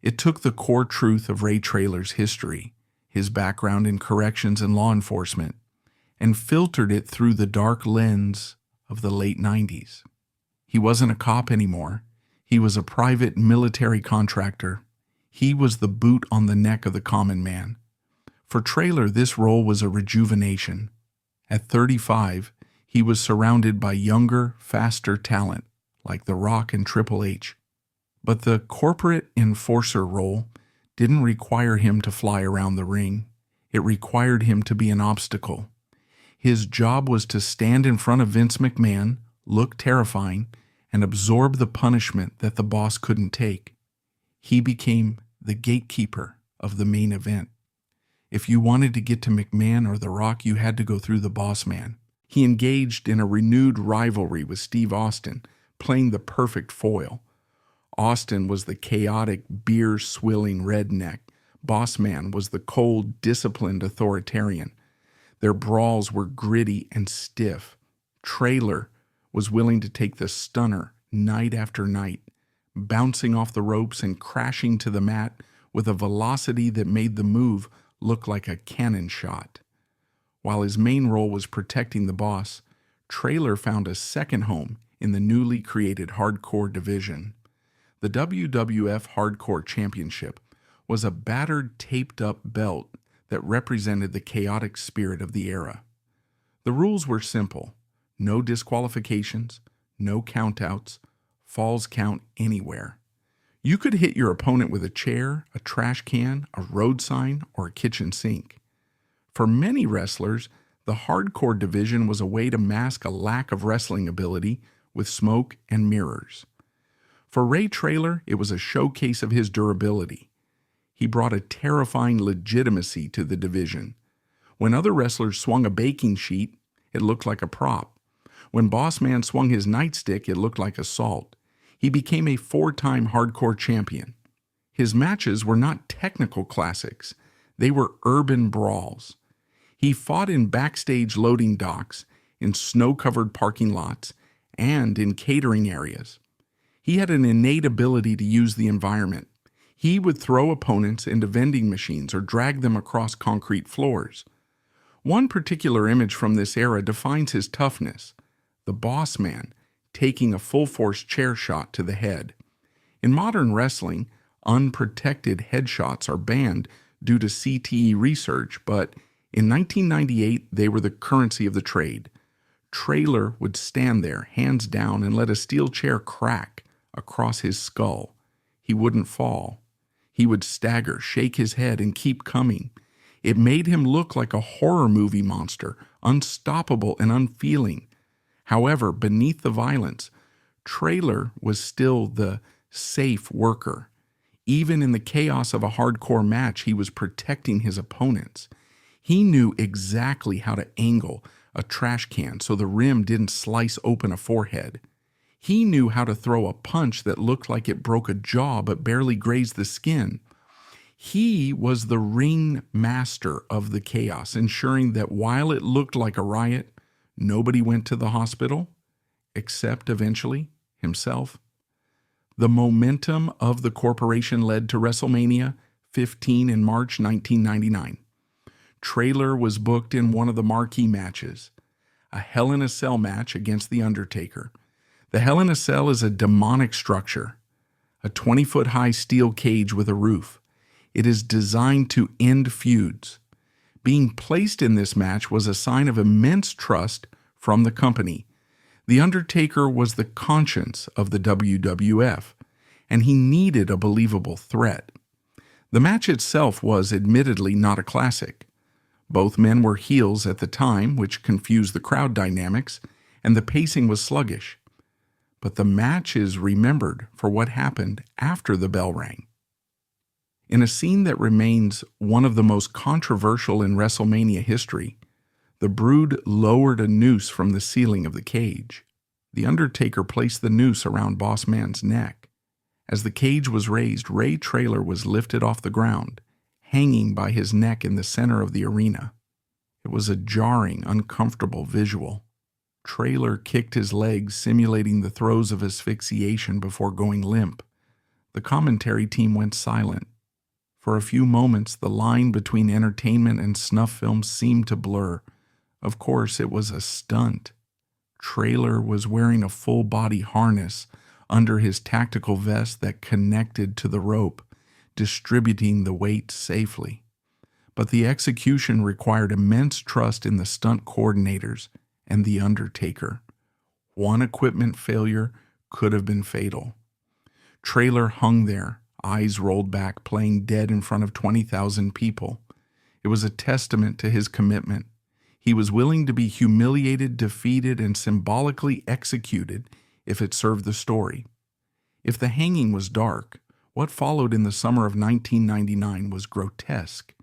It took the core truth of Ray Traylor's history, his background in corrections and law enforcement, and filtered it through the dark lens of the late 90s. He wasn't a cop anymore. He was a private military contractor. He was the boot on the neck of the common man. For Traylor, this role was a rejuvenation. At 35, he was surrounded by younger, faster talent like The Rock and Triple H. But the corporate enforcer role didn't require him to fly around the ring. It required him to be an obstacle. His job was to stand in front of Vince McMahon, look terrifying, and absorb the punishment that the boss couldn't take. He became the gatekeeper of the main event. If you wanted to get to McMahon or The Rock, you had to go through the boss man. He engaged in a renewed rivalry with Steve Austin, playing the perfect foil. Austin was the chaotic, beer-swilling redneck. Boss man was the cold, disciplined authoritarian. Their brawls were gritty and stiff. Traylor was willing to take the stunner night after night, bouncing off the ropes and crashing to the mat with a velocity that made the move look like a cannon shot. While his main role was protecting the boss, Traylor found a second home in the newly created hardcore division. The WWF Hardcore Championship was a battered, taped-up belt that represented the chaotic spirit of the era. The rules were simple: no disqualifications, no countouts, falls count anywhere. You could hit your opponent with a chair, a trash can, a road sign, or a kitchen sink. For many wrestlers, the hardcore division was a way to mask a lack of wrestling ability with smoke and mirrors. For Ray Traylor, it was a showcase of his durability. He brought a terrifying legitimacy to the division. When other wrestlers swung a baking sheet, it looked like a prop. When Boss Man swung his nightstick, it looked like assault. He became a 4-time hardcore champion. His matches were not technical classics. They were urban brawls. He fought in backstage loading docks, in snow-covered parking lots, and in catering areas. He had an innate ability to use the environment. He would throw opponents into vending machines or drag them across concrete floors. One particular image from this era defines his toughness: the Boss Man taking a full-force chair shot to the head. In modern wrestling, unprotected headshots are banned due to CTE research, but in 1998, they were the currency of the trade. Traylor would stand there, hands down, and let a steel chair crack across his skull. He wouldn't fall. He would stagger, shake his head, and keep coming. It made him look like a horror movie monster, unstoppable and unfeeling. However, beneath the violence, Traylor was still the safe worker. Even in the chaos of a hardcore match, he was protecting his opponents. He knew exactly how to angle a trash can so the rim didn't slice open a forehead. He knew how to throw a punch that looked like it broke a jaw but barely grazed the skin. He was the ring master of the chaos, ensuring that while it looked like a riot, nobody went to the hospital, except eventually himself. The momentum of the corporation led to WrestleMania 15 in March 1999. Traylor was booked in one of the marquee matches, a Hell in a Cell match against The Undertaker. The Hell in a Cell is a demonic structure, a 20-foot-high steel cage with a roof. It is designed to end feuds. Being placed in this match was a sign of immense trust from the company. The Undertaker was the conscience of the WWF, and he needed a believable threat. The match itself was admittedly not a classic. Both men were heels at the time, which confused the crowd dynamics, and the pacing was sluggish. But the match is remembered for what happened after the bell rang. In a scene that remains one of the most controversial in WrestleMania history, the Brood lowered a noose from the ceiling of the cage. The Undertaker placed the noose around Boss Man's neck. As the cage was raised, Ray Traylor was lifted off the ground, hanging by his neck in the center of the arena. It was a jarring, uncomfortable visual. Traylor kicked his legs, simulating the throes of asphyxiation before going limp. The commentary team went silent. For a few moments, the line between entertainment and snuff films seemed to blur. Of course, it was a stunt. Traylor was wearing a full-body harness under his tactical vest that connected to the rope, distributing the weight safely. But the execution required immense trust in the stunt coordinators and the Undertaker. One equipment failure could have been fatal. Traylor hung there, eyes rolled back, playing dead in front of 20,000 people. It was a testament to his commitment. He was willing to be humiliated, defeated, and symbolically executed if it served the story. If the hanging was dark, what followed in the summer of 1999 was grotesque.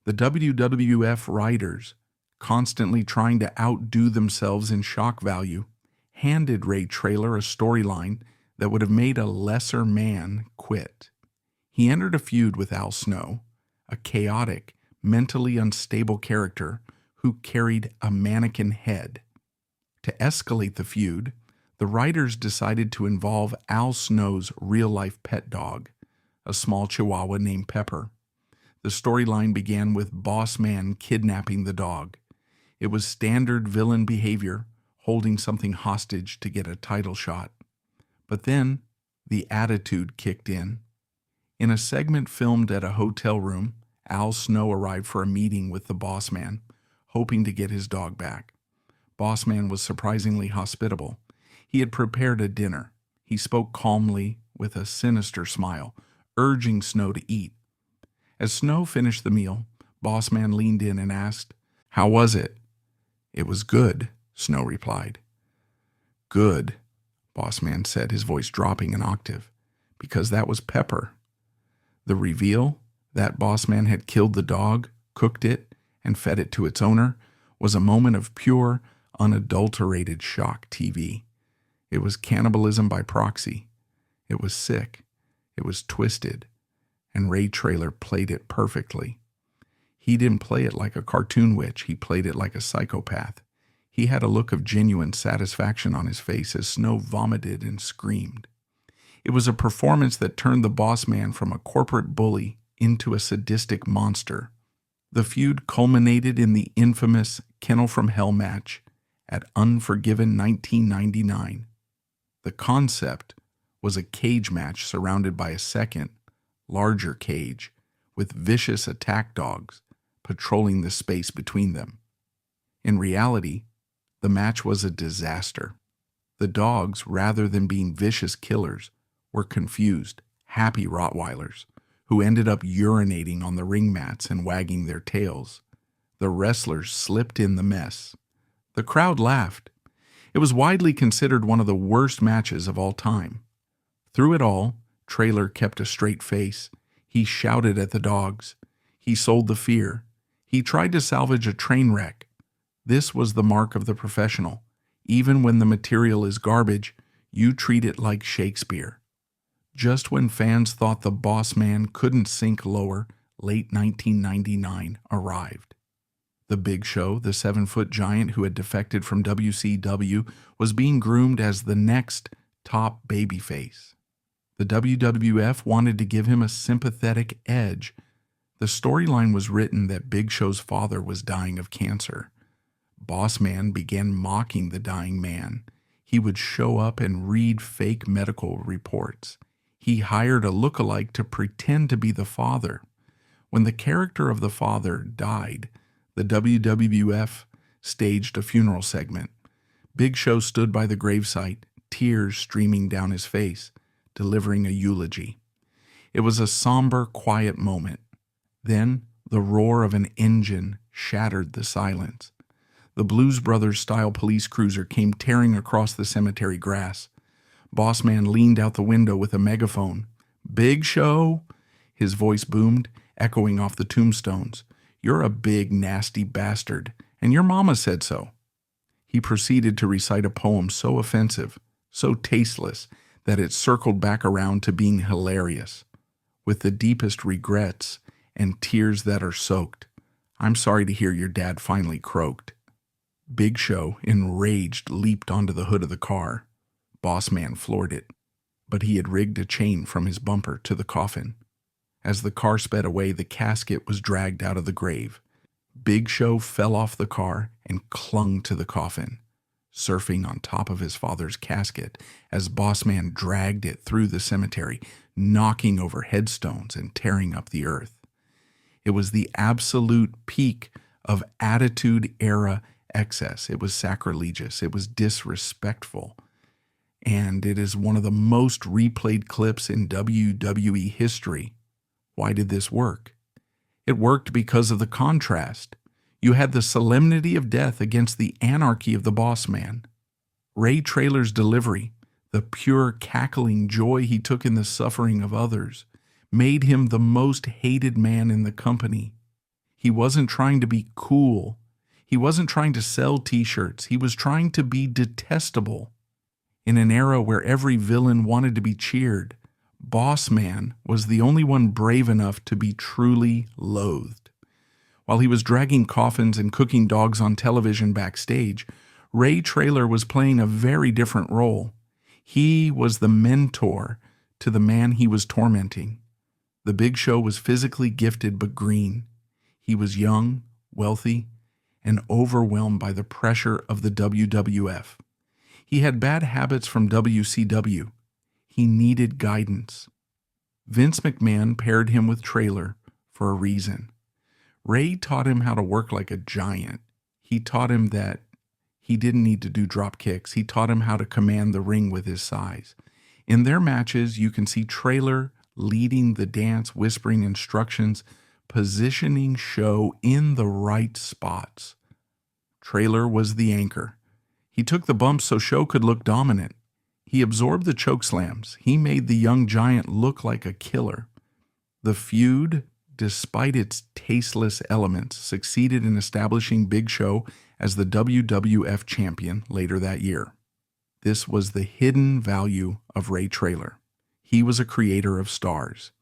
The WWF writers, constantly trying to outdo themselves in shock value, handed Ray Traylor a storyline that would have made a lesser man quit. He entered a feud with Al Snow, a chaotic, mentally unstable character who carried a mannequin head. To escalate the feud, the writers decided to involve Al Snow's real-life pet dog, a small chihuahua named Pepper. The storyline began with Boss Man kidnapping the dog. It was standard villain behavior, holding something hostage to get a title shot. But then, the attitude kicked in. In a segment filmed at a hotel room, Al Snow arrived for a meeting with the Boss Man, hoping to get his dog back. Boss Man was surprisingly hospitable. He had prepared a dinner. He spoke calmly, with a sinister smile, urging Snow to eat. As Snow finished the meal, Boss Man leaned in and asked, "How was it?" "It was good," Snow replied. "Good," Boss Man said, his voice dropping an octave, "because that was Pepper." The reveal that Boss Man had killed the dog, cooked it, and fed it to its owner was a moment of pure, unadulterated shock TV. It was cannibalism by proxy. It was sick. It was twisted. And Ray Traylor played it perfectly. He didn't play it like a cartoon witch. He played it like a psychopath. He had a look of genuine satisfaction on his face as Snow vomited and screamed. It was a performance that turned the Boss Man from a corporate bully into a sadistic monster. The feud culminated in the infamous Kennel from Hell match at Unforgiven 1999. The concept was a cage match surrounded by a second, larger cage with vicious attack dogs patrolling the space between them. In reality, the match was a disaster. The dogs, rather than being vicious killers, were confused, happy Rottweilers who ended up urinating on the ring mats and wagging their tails. The wrestlers slipped in the mess. The crowd laughed. It was widely considered one of the worst matches of all time. Through it all, Traylor kept a straight face. He shouted at the dogs. He sold the fear. He tried to salvage a train wreck. This was the mark of the professional. Even when the material is garbage, you treat it like Shakespeare. Just when fans thought the Boss Man couldn't sink lower, late 1999 arrived. The Big Show, the 7-foot giant who had defected from WCW, was being groomed as the next top babyface. The WWF wanted to give him a sympathetic edge. The storyline was written that Big Show's father was dying of cancer. Boss Man began mocking the dying man. He would show up and read fake medical reports. He hired a lookalike to pretend to be the father. When the character of the father died, the WWF staged a funeral segment. Big Show stood by the gravesite, tears streaming down his face, delivering a eulogy. It was a somber, quiet moment. Then the roar of an engine shattered the silence. The Blues Brothers-style police cruiser came tearing across the cemetery grass. Boss Man leaned out the window with a megaphone. "Big Show," his voice boomed, echoing off the tombstones. "You're a big, nasty bastard, and your mama said so." He proceeded to recite a poem so offensive, so tasteless, that it circled back around to being hilarious. With the deepest regrets and tears that are soaked, "I'm sorry to hear your dad finally croaked." Big Show, enraged, leaped onto the hood of the car. Boss Man floored it, but he had rigged a chain from his bumper to the coffin. As the car sped away, the casket was dragged out of the grave. Big Show fell off the car and clung to the coffin, surfing on top of his father's casket as Boss Man dragged it through the cemetery, knocking over headstones and tearing up the earth. It was the absolute peak of Attitude Era excess. It was sacrilegious. It was disrespectful. And it is one of the most replayed clips in WWE history. Why did this work? It worked because of the contrast. You had the solemnity of death against the anarchy of the Boss Man. Ray Traylor's delivery, the pure cackling joy he took in the suffering of others, made him the most hated man in the company. He wasn't trying to be cool. He wasn't trying to sell t-shirts. He was trying to be detestable. In an era where every villain wanted to be cheered, Boss Man was the only one brave enough to be truly loathed. While he was dragging coffins and cooking dogs on television backstage, Ray Traylor was playing a very different role. He was the mentor to the man he was tormenting. The Big Show was physically gifted but green. He was young, wealthy, and overwhelmed by the pressure of the WWF. He had bad habits from WCW. He needed guidance. Vince McMahon paired him with Traylor for a reason. Ray taught him how to work like a giant. He taught him that he didn't need to do drop kicks. He taught him how to command the ring with his size. In their matches, you can see Traylor leading the dance, whispering instructions, positioning show in the right spots. Traylor was the anchor. He took the bumps so show could look dominant. He absorbed the chokeslams. He made the young giant look like a killer. The feud, despite its tasteless elements, succeeded in establishing Big Show as the WWF Champion later that year. This was the hidden value of Ray Traylor. He was a creator of stars.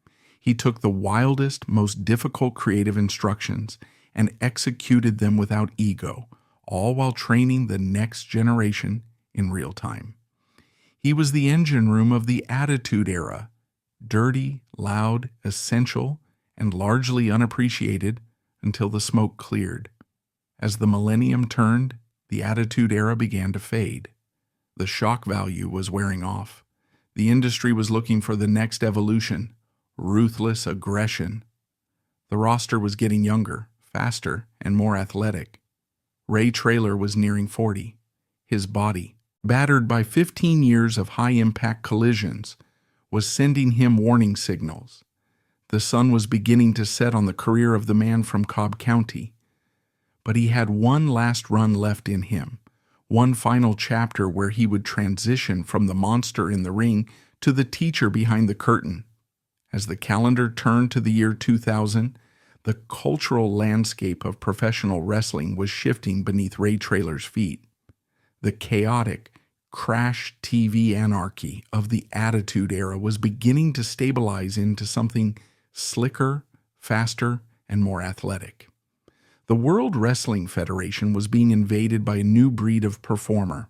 He took the wildest, most difficult creative instructions and executed them without ego, all while training the next generation in real time. He was the engine room of the Attitude Era, dirty, loud, essential, and largely unappreciated until the smoke cleared. As the millennium turned, the Attitude Era began to fade. The shock value was wearing off. The industry was looking for the next evolution, ruthless aggression. The roster was getting younger, faster, and more athletic. Ray Traylor was nearing 40. His body, battered by 15 years of high-impact collisions, was sending him warning signals. The sun was beginning to set on the career of the man from Cobb County. But he had one last run left in him, one final chapter where he would transition from the monster in the ring to the teacher behind the curtain. As the calendar turned to the year 2000, the cultural landscape of professional wrestling was shifting beneath Ray Traylor's feet. The chaotic, crash TV anarchy of the Attitude Era was beginning to stabilize into something slicker, faster, and more athletic. The World Wrestling Federation was being invaded by a new breed of performer.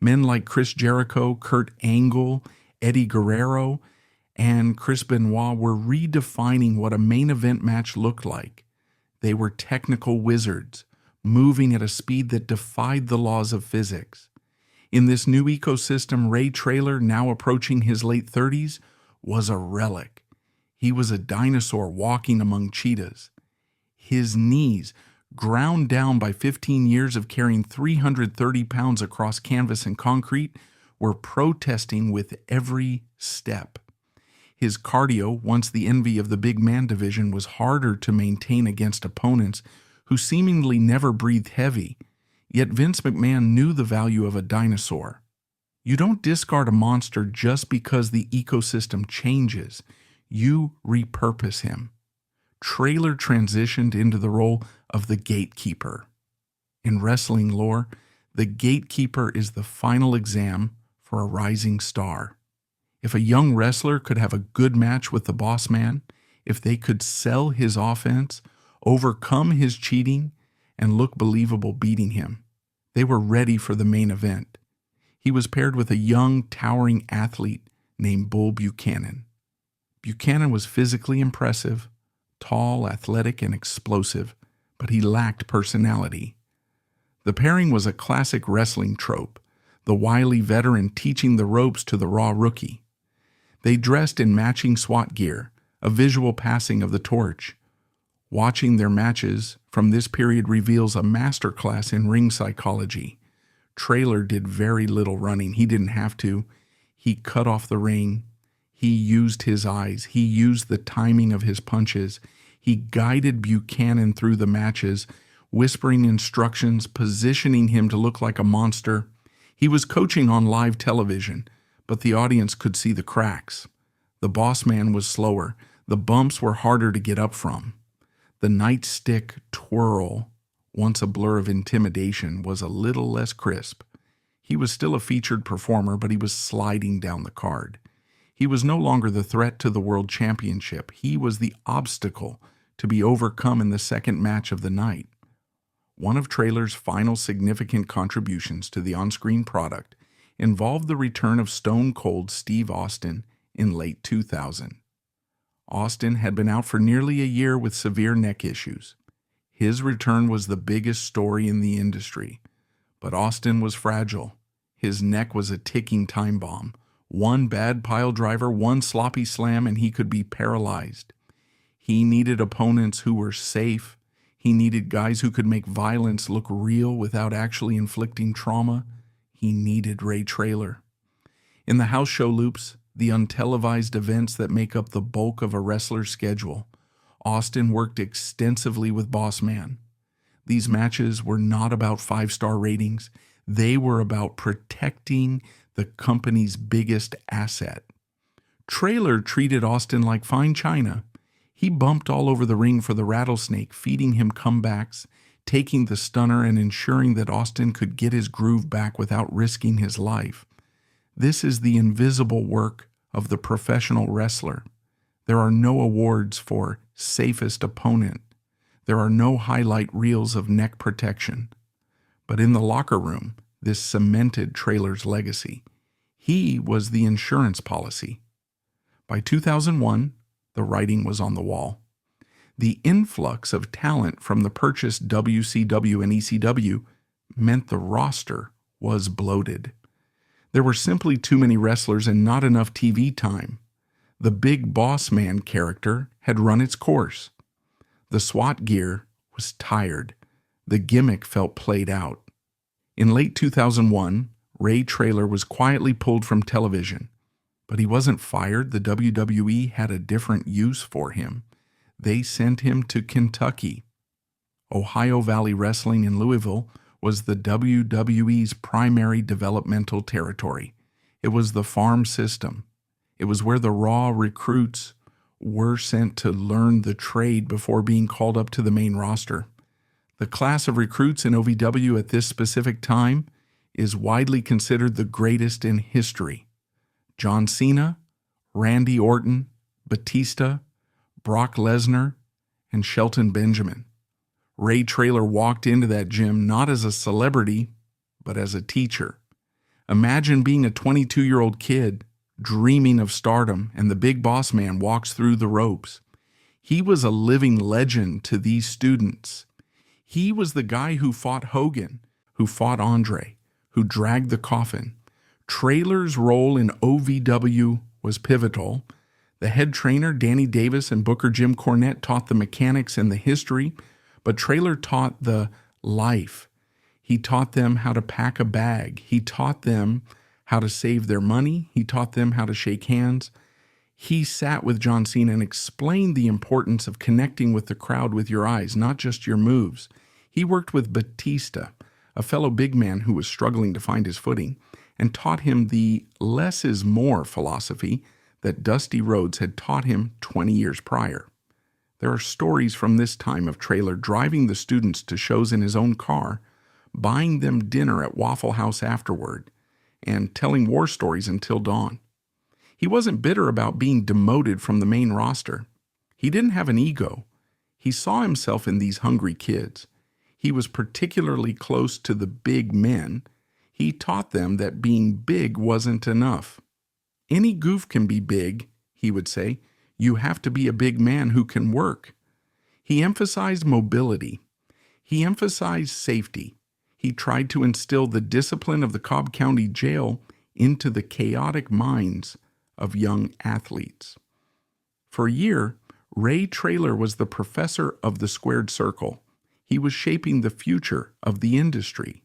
Men like Chris Jericho, Kurt Angle, Eddie Guerrero, and Chris Benoit were redefining what a main event match looked like. They were technical wizards, moving at a speed that defied the laws of physics. In this new ecosystem, Ray Traylor, now approaching his late 30s, was a relic. He was a dinosaur walking among cheetahs. His knees, ground down by 15 years of carrying 330 pounds across canvas and concrete, were protesting with every step. His cardio, once the envy of the big man division, was harder to maintain against opponents who seemingly never breathed heavy, yet Vince McMahon knew the value of a dinosaur. You don't discard a monster just because the ecosystem changes. You repurpose him. Traylor transitioned into the role of the gatekeeper. In wrestling lore, the gatekeeper is the final exam for a rising star. If a young wrestler could have a good match with the boss man, if they could sell his offense, overcome his cheating, and look believable beating him, they were ready for the main event. He was paired with a young, towering athlete named Bull Buchanan. Buchanan was physically impressive, tall, athletic, and explosive, but he lacked personality. The pairing was a classic wrestling trope, the wily veteran teaching the ropes to the raw rookie. They dressed in matching SWAT gear, a visual passing of the torch. Watching their matches from this period reveals a masterclass in ring psychology. Traylor did very little running. He didn't have to. He cut off the ring. He used his eyes. He used the timing of his punches. He guided Buchanan through the matches, whispering instructions, positioning him to look like a monster. He was coaching on live television, but the audience could see the cracks. The boss man was slower. The bumps were harder to get up from. The nightstick twirl, once a blur of intimidation, was a little less crisp. He was still a featured performer, but he was sliding down the card. He was no longer the threat to the World Championship. He was the obstacle to be overcome in the second match of the night. One of Traylor's final significant contributions to the on-screen product involved the return of Stone Cold Steve Austin in late 2000. Austin had been out for nearly a year with severe neck issues. His return was the biggest story in the industry, but Austin was fragile. His neck was a ticking time bomb. One bad pile driver, one sloppy slam, and he could be paralyzed. He needed opponents who were safe. He needed guys who could make violence look real without actually inflicting trauma. He needed Ray Traylor. In the house show loops, the untelevised events that make up the bulk of a wrestler's schedule, Austin worked extensively with Boss Man. These matches were not about 5-star ratings. They were about protecting the company's biggest asset. Traylor treated Austin like fine china. He bumped all over the ring for the Rattlesnake, feeding him comebacks, taking the stunner, and ensuring that Austin could get his groove back without risking his life. This is the invisible work of the professional wrestler. There are no awards for safest opponent. There are no highlight reels of neck protection. But in the locker room, this cemented Traylor's legacy. He was the insurance policy. By 2001, the writing was on the wall. The influx of talent from the purchased WCW and ECW meant the roster was bloated. There were simply too many wrestlers and not enough TV time. The big boss man character had run its course. The SWAT gear was tired. The gimmick felt played out. In late 2001, Ray Traylor was quietly pulled from television. But he wasn't fired. The WWE had a different use for him. They sent him to Kentucky. Ohio Valley Wrestling in Louisville was the WWE's primary developmental territory. It was the farm system. It was where the raw recruits were sent to learn the trade before being called up to the main roster. The class of recruits in OVW at this specific time is widely considered the greatest in history. John Cena, Randy Orton, Batista, Brock Lesnar, and Shelton Benjamin. Ray Traylor walked into that gym not as a celebrity, but as a teacher. Imagine being a 22-year-old kid dreaming of stardom, and the big boss man walks through the ropes. He was a living legend to these students. He was the guy who fought Hogan, who fought Andre, who dragged the coffin. Traylor's role in OVW was pivotal. The head trainer, Danny Davis, and Booker Jim Cornette taught the mechanics and the history, but Traylor taught the life. He taught them how to pack a bag. He taught them how to save their money. He taught them how to shake hands. He sat with John Cena and explained the importance of connecting with the crowd with your eyes, not just your moves. He worked with Batista, a fellow big man who was struggling to find his footing, and taught him the less is more philosophy that Dusty Rhodes had taught him 20 years prior. There are stories from this time of Traylor driving the students to shows in his own car, buying them dinner at Waffle House afterward, and telling war stories until dawn. He wasn't bitter about being demoted from the main roster. He didn't have an ego. He saw himself in these hungry kids. He was particularly close to the big men. He taught them that being big wasn't enough. Any goof can be big, he would say. You have to be a big man who can work. He emphasized mobility. He emphasized safety. He tried to instill the discipline of the Cobb County jail into the chaotic minds of young athletes. For a year, Ray Traylor was the professor of the squared circle. He was shaping the future of the industry.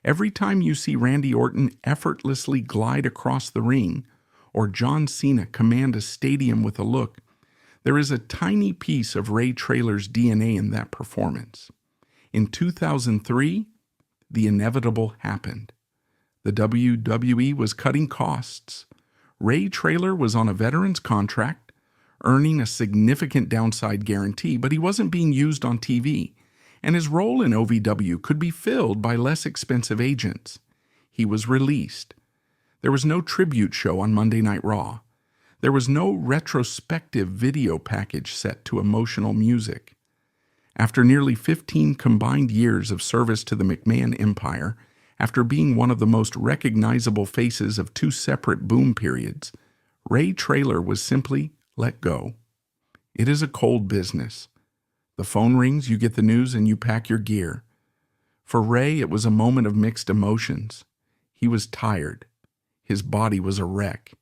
Every time you see Randy Orton effortlessly glide across the ring, or John Cena command a stadium with a look, there is a tiny piece of Ray Traylor's DNA in that performance. In 2003, the inevitable happened. The WWE was cutting costs. Ray Traylor was on a veteran's contract, earning a significant downside guarantee, but he wasn't being used on TV, and his role in OVW could be filled by less expensive agents. He was released. There was no tribute show on Monday Night Raw. There was no retrospective video package set to emotional music. After nearly 15 combined years of service to the McMahon Empire, after being one of the most recognizable faces of two separate boom periods, Ray Traylor was simply let go. It is a cold business. The phone rings, you get the news, and you pack your gear. For Ray, it was a moment of mixed emotions. He was tired. His body was a wreck.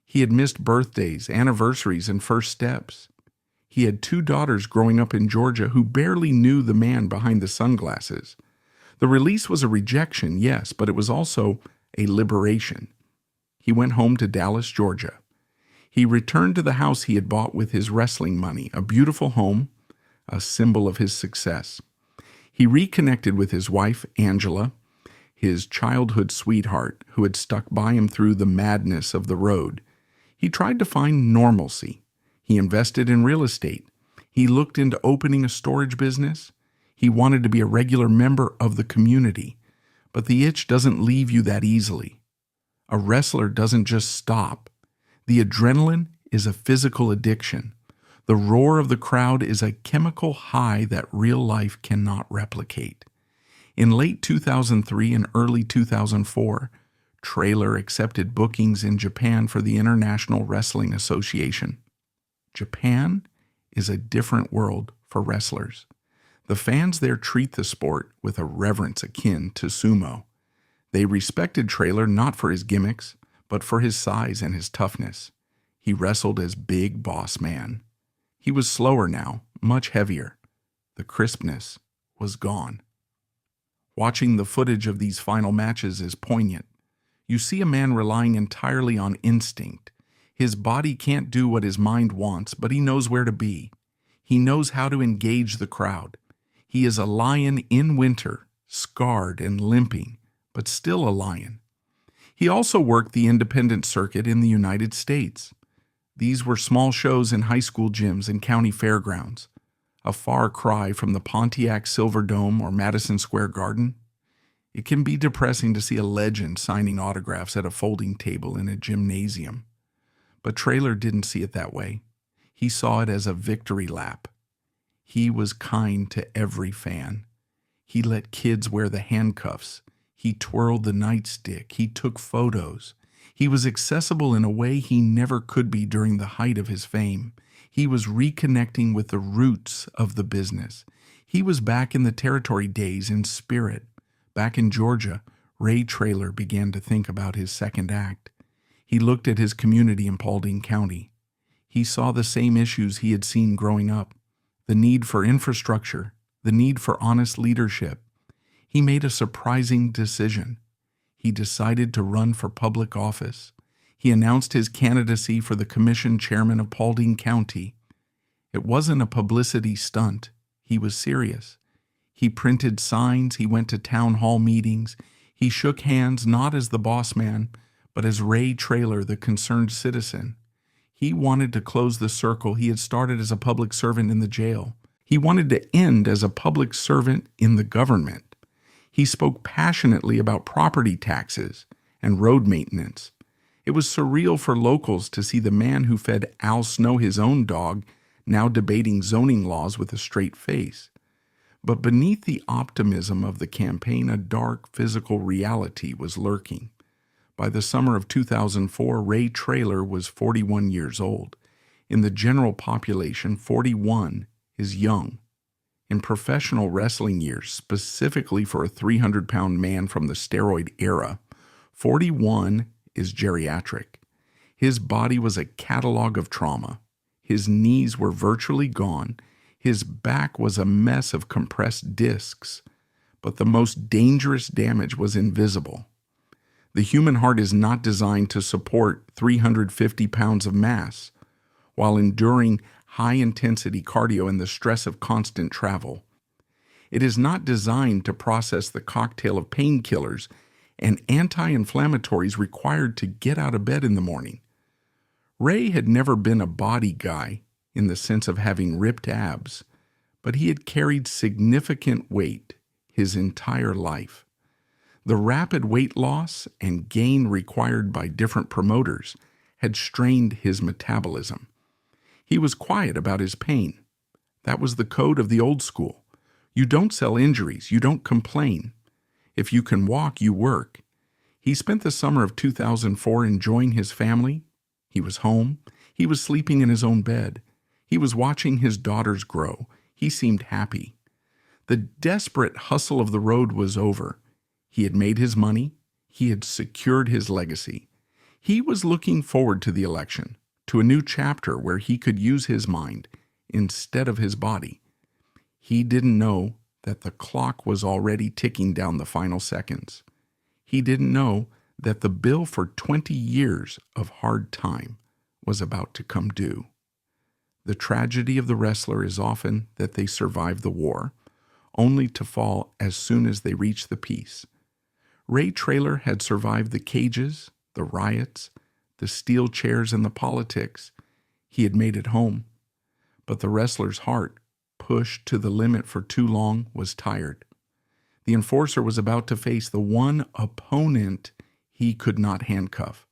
He had missed birthdays, anniversaries, and first steps. He had 2 daughters growing up in Georgia who barely knew the man behind the sunglasses. The release was a rejection, yes, but it was also a liberation. He went home to Dallas, Georgia. He returned to the house he had bought with his wrestling money, a beautiful home, a symbol of his success. He reconnected with his wife, Angela, his childhood sweetheart, who had stuck by him through the madness of the road. He tried to find normalcy. He invested in real estate. He looked into opening a storage business. He wanted to be a regular member of the community. But the itch doesn't leave you that easily. A wrestler doesn't just stop. The adrenaline is a physical addiction. The roar of the crowd is a chemical high that real life cannot replicate. In late 2003 and early 2004, Traylor accepted bookings in Japan for the International Wrestling Association. Japan is a different world for wrestlers. The fans there treat the sport with a reverence akin to sumo. They respected Traylor not for his gimmicks, but for his size and his toughness. He wrestled as Big Boss Man. He was slower now, much heavier. The crispness was gone. Watching the footage of these final matches is poignant. You see a man relying entirely on instinct. His body can't do what his mind wants, but he knows where to be. He knows how to engage the crowd. He is a lion in winter, scarred and limping, but still a lion. He also worked the independent circuit in the United States. These were small shows in high school gyms and county fairgrounds, a far cry from the Pontiac Silverdome or Madison Square Garden. It can be depressing to see a legend signing autographs at a folding table in a gymnasium. But Traylor didn't see it that way. He saw it as a victory lap. He was kind to every fan. He let kids wear the handcuffs. He twirled the nightstick. He took photos. He was accessible in a way he never could be during the height of his fame. He was reconnecting with the roots of the business. He was back in the territory days in spirit. Back in Georgia, Ray Traylor began to think about his second act. He looked at his community in Paulding County. He saw the same issues he had seen growing up, the need for infrastructure, the need for honest leadership. He made a surprising decision. He decided to run for public office. He announced his candidacy for the commission chairman of Paulding County. It wasn't a publicity stunt. He was serious. He printed signs. He went to town hall meetings. He shook hands not as the boss man, but as Ray Traylor, the concerned citizen. He wanted to close the circle he had started as a public servant in the jail. He wanted to end as a public servant in the government. He spoke passionately about property taxes and road maintenance. It was surreal for locals to see the man who fed Al Snow his own dog now debating zoning laws with a straight face. But beneath the optimism of the campaign, a dark physical reality was lurking. By the summer of 2004, Ray Traylor was 41 years old. In the general population, 41 is young. In professional wrestling years, specifically for a 300-pound man from the steroid era, 41 is geriatric. His body was a catalog of trauma. His knees were virtually gone. His back was a mess of compressed discs. But the most dangerous damage was invisible. The human heart is not designed to support 350 pounds of mass while enduring high-intensity cardio and the stress of constant travel. It is not designed to process the cocktail of painkillers and anti-inflammatories required to get out of bed in the morning. Ray had never been a body guy in the sense of having ripped abs, but he had carried significant weight his entire life. The rapid weight loss and gain required by different promoters had strained his metabolism. He was quiet about his pain. That was the code of the old school. You don't sell injuries. You don't complain. If you can walk, you work. He spent the summer of 2004 enjoying his family. He was home. He was sleeping in his own bed. He was watching his daughters grow. He seemed happy. The desperate hustle of the road was over. He had made his money. He had secured his legacy. He was looking forward to the election, to a new chapter where he could use his mind instead of his body. He didn't know that the clock was already ticking down the final seconds. He didn't know that the bill for 20 years of hard time was about to come due. The tragedy of the wrestler is often that they survive the war, only to fall as soon as they reach the peace. Ray Traylor had survived the cages, the riots, the steel chairs, and the politics. He had made it home. But the wrestler's heart, pushed to the limit for too long, was tired. The enforcer was about to face the one opponent he could not handcuff.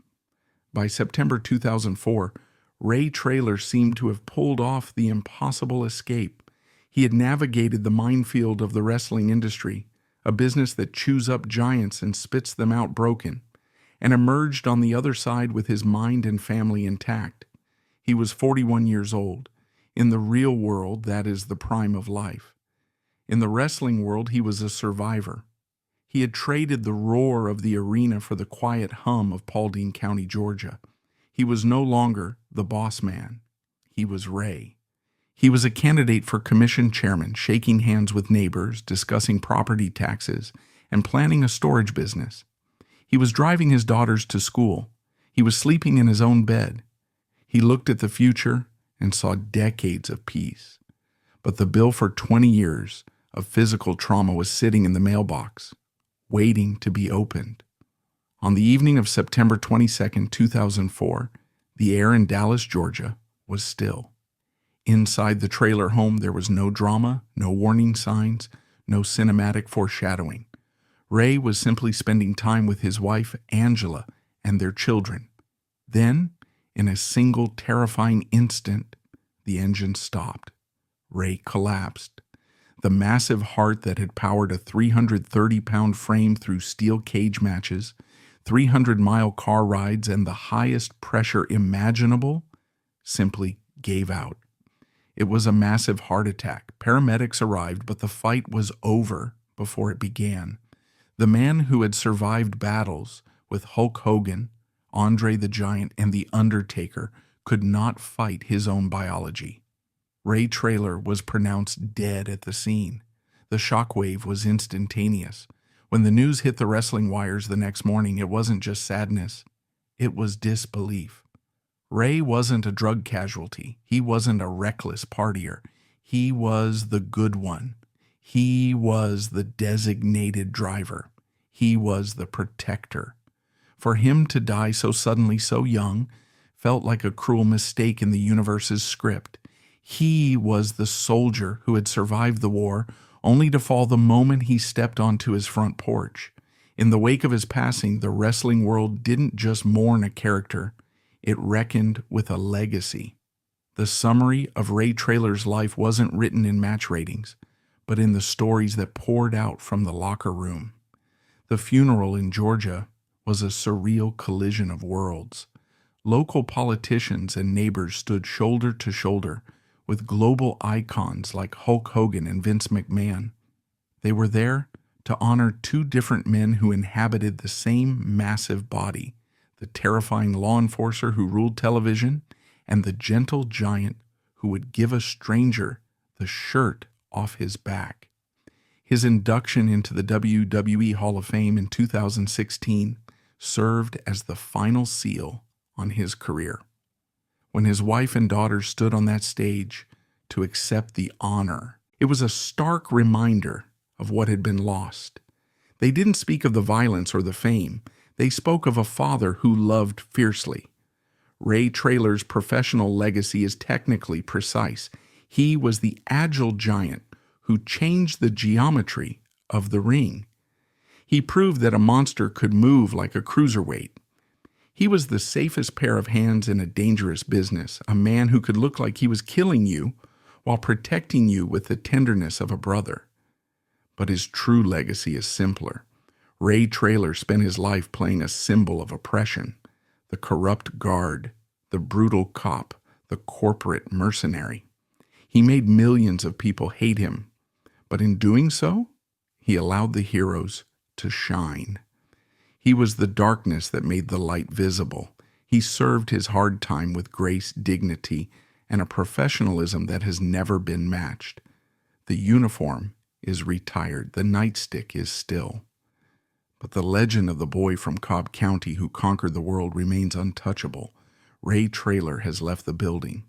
By September 2004, Ray Traylor seemed to have pulled off the impossible escape. He had navigated the minefield of the wrestling industry, a business that chews up giants and spits them out broken, and emerged on the other side with his mind and family intact. He was 41 years old. In the real world, that is the prime of life. In the wrestling world, he was a survivor. He had traded the roar of the arena for the quiet hum of Paulding County, Georgia. He was no longer the boss man. He was Ray. He was a candidate for commission chairman, shaking hands with neighbors, discussing property taxes, and planning a storage business. He was driving his daughters to school. He was sleeping in his own bed. He looked at the future and saw decades of peace. But the bill for 20 years of physical trauma was sitting in the mailbox, waiting to be opened. On the evening of September 22, 2004, the air in Dallas, Georgia, was still. Inside the Traylor home, there was no drama, no warning signs, no cinematic foreshadowing. Ray was simply spending time with his wife, Angela, and their children. Then, in a single terrifying instant, the engine stopped. Ray collapsed. The massive heart that had powered a 330-pound frame through steel cage matches, 300-mile car rides, and the highest pressure imaginable simply gave out. It was a massive heart attack. Paramedics arrived, but the fight was over before it began. The man who had survived battles with Hulk Hogan, Andre the Giant, and the Undertaker could not fight his own biology. Ray Traylor was pronounced dead at the scene. The shockwave was instantaneous. When the news hit the wrestling wires the next morning, it wasn't just sadness. It was disbelief. Ray wasn't a drug casualty. He wasn't a reckless partier. He was the good one. He was the designated driver. He was the protector. For him to die so suddenly, so young, felt like a cruel mistake in the universe's script. He was the soldier who had survived the war, only to fall the moment he stepped onto his front porch. In the wake of his passing, the wrestling world didn't just mourn a character. It reckoned with a legacy. The summary of Ray Traylor's life wasn't written in match ratings, but in the stories that poured out from the locker room. The funeral in Georgia was a surreal collision of worlds. Local politicians and neighbors stood shoulder to shoulder with global icons like Hulk Hogan and Vince McMahon. They were there to honor two different men who inhabited the same massive body, the terrifying law enforcer who ruled television and the gentle giant who would give a stranger the shirt off his back. His induction into the WWE Hall of Fame in 2016 served as the final seal on his career. When his wife and daughters stood on that stage to accept the honor, it was a stark reminder of what had been lost. They didn't speak of the violence or the fame. They spoke of a father who loved fiercely. Ray Traylor's professional legacy is technically precise. He was the agile giant who changed the geometry of the ring. He proved that a monster could move like a cruiserweight. He was the safest pair of hands in a dangerous business, a man who could look like he was killing you while protecting you with the tenderness of a brother. But his true legacy is simpler. Ray Traylor spent his life playing a symbol of oppression, the corrupt guard, the brutal cop, the corporate mercenary. He made millions of people hate him, but in doing so, he allowed the heroes to shine. He was the darkness that made the light visible. He served his hard time with grace, dignity, and a professionalism that has never been matched. The uniform is retired. The nightstick is still. But the legend of the boy from Cobb County who conquered the world remains untouchable. Ray Traylor has left the building.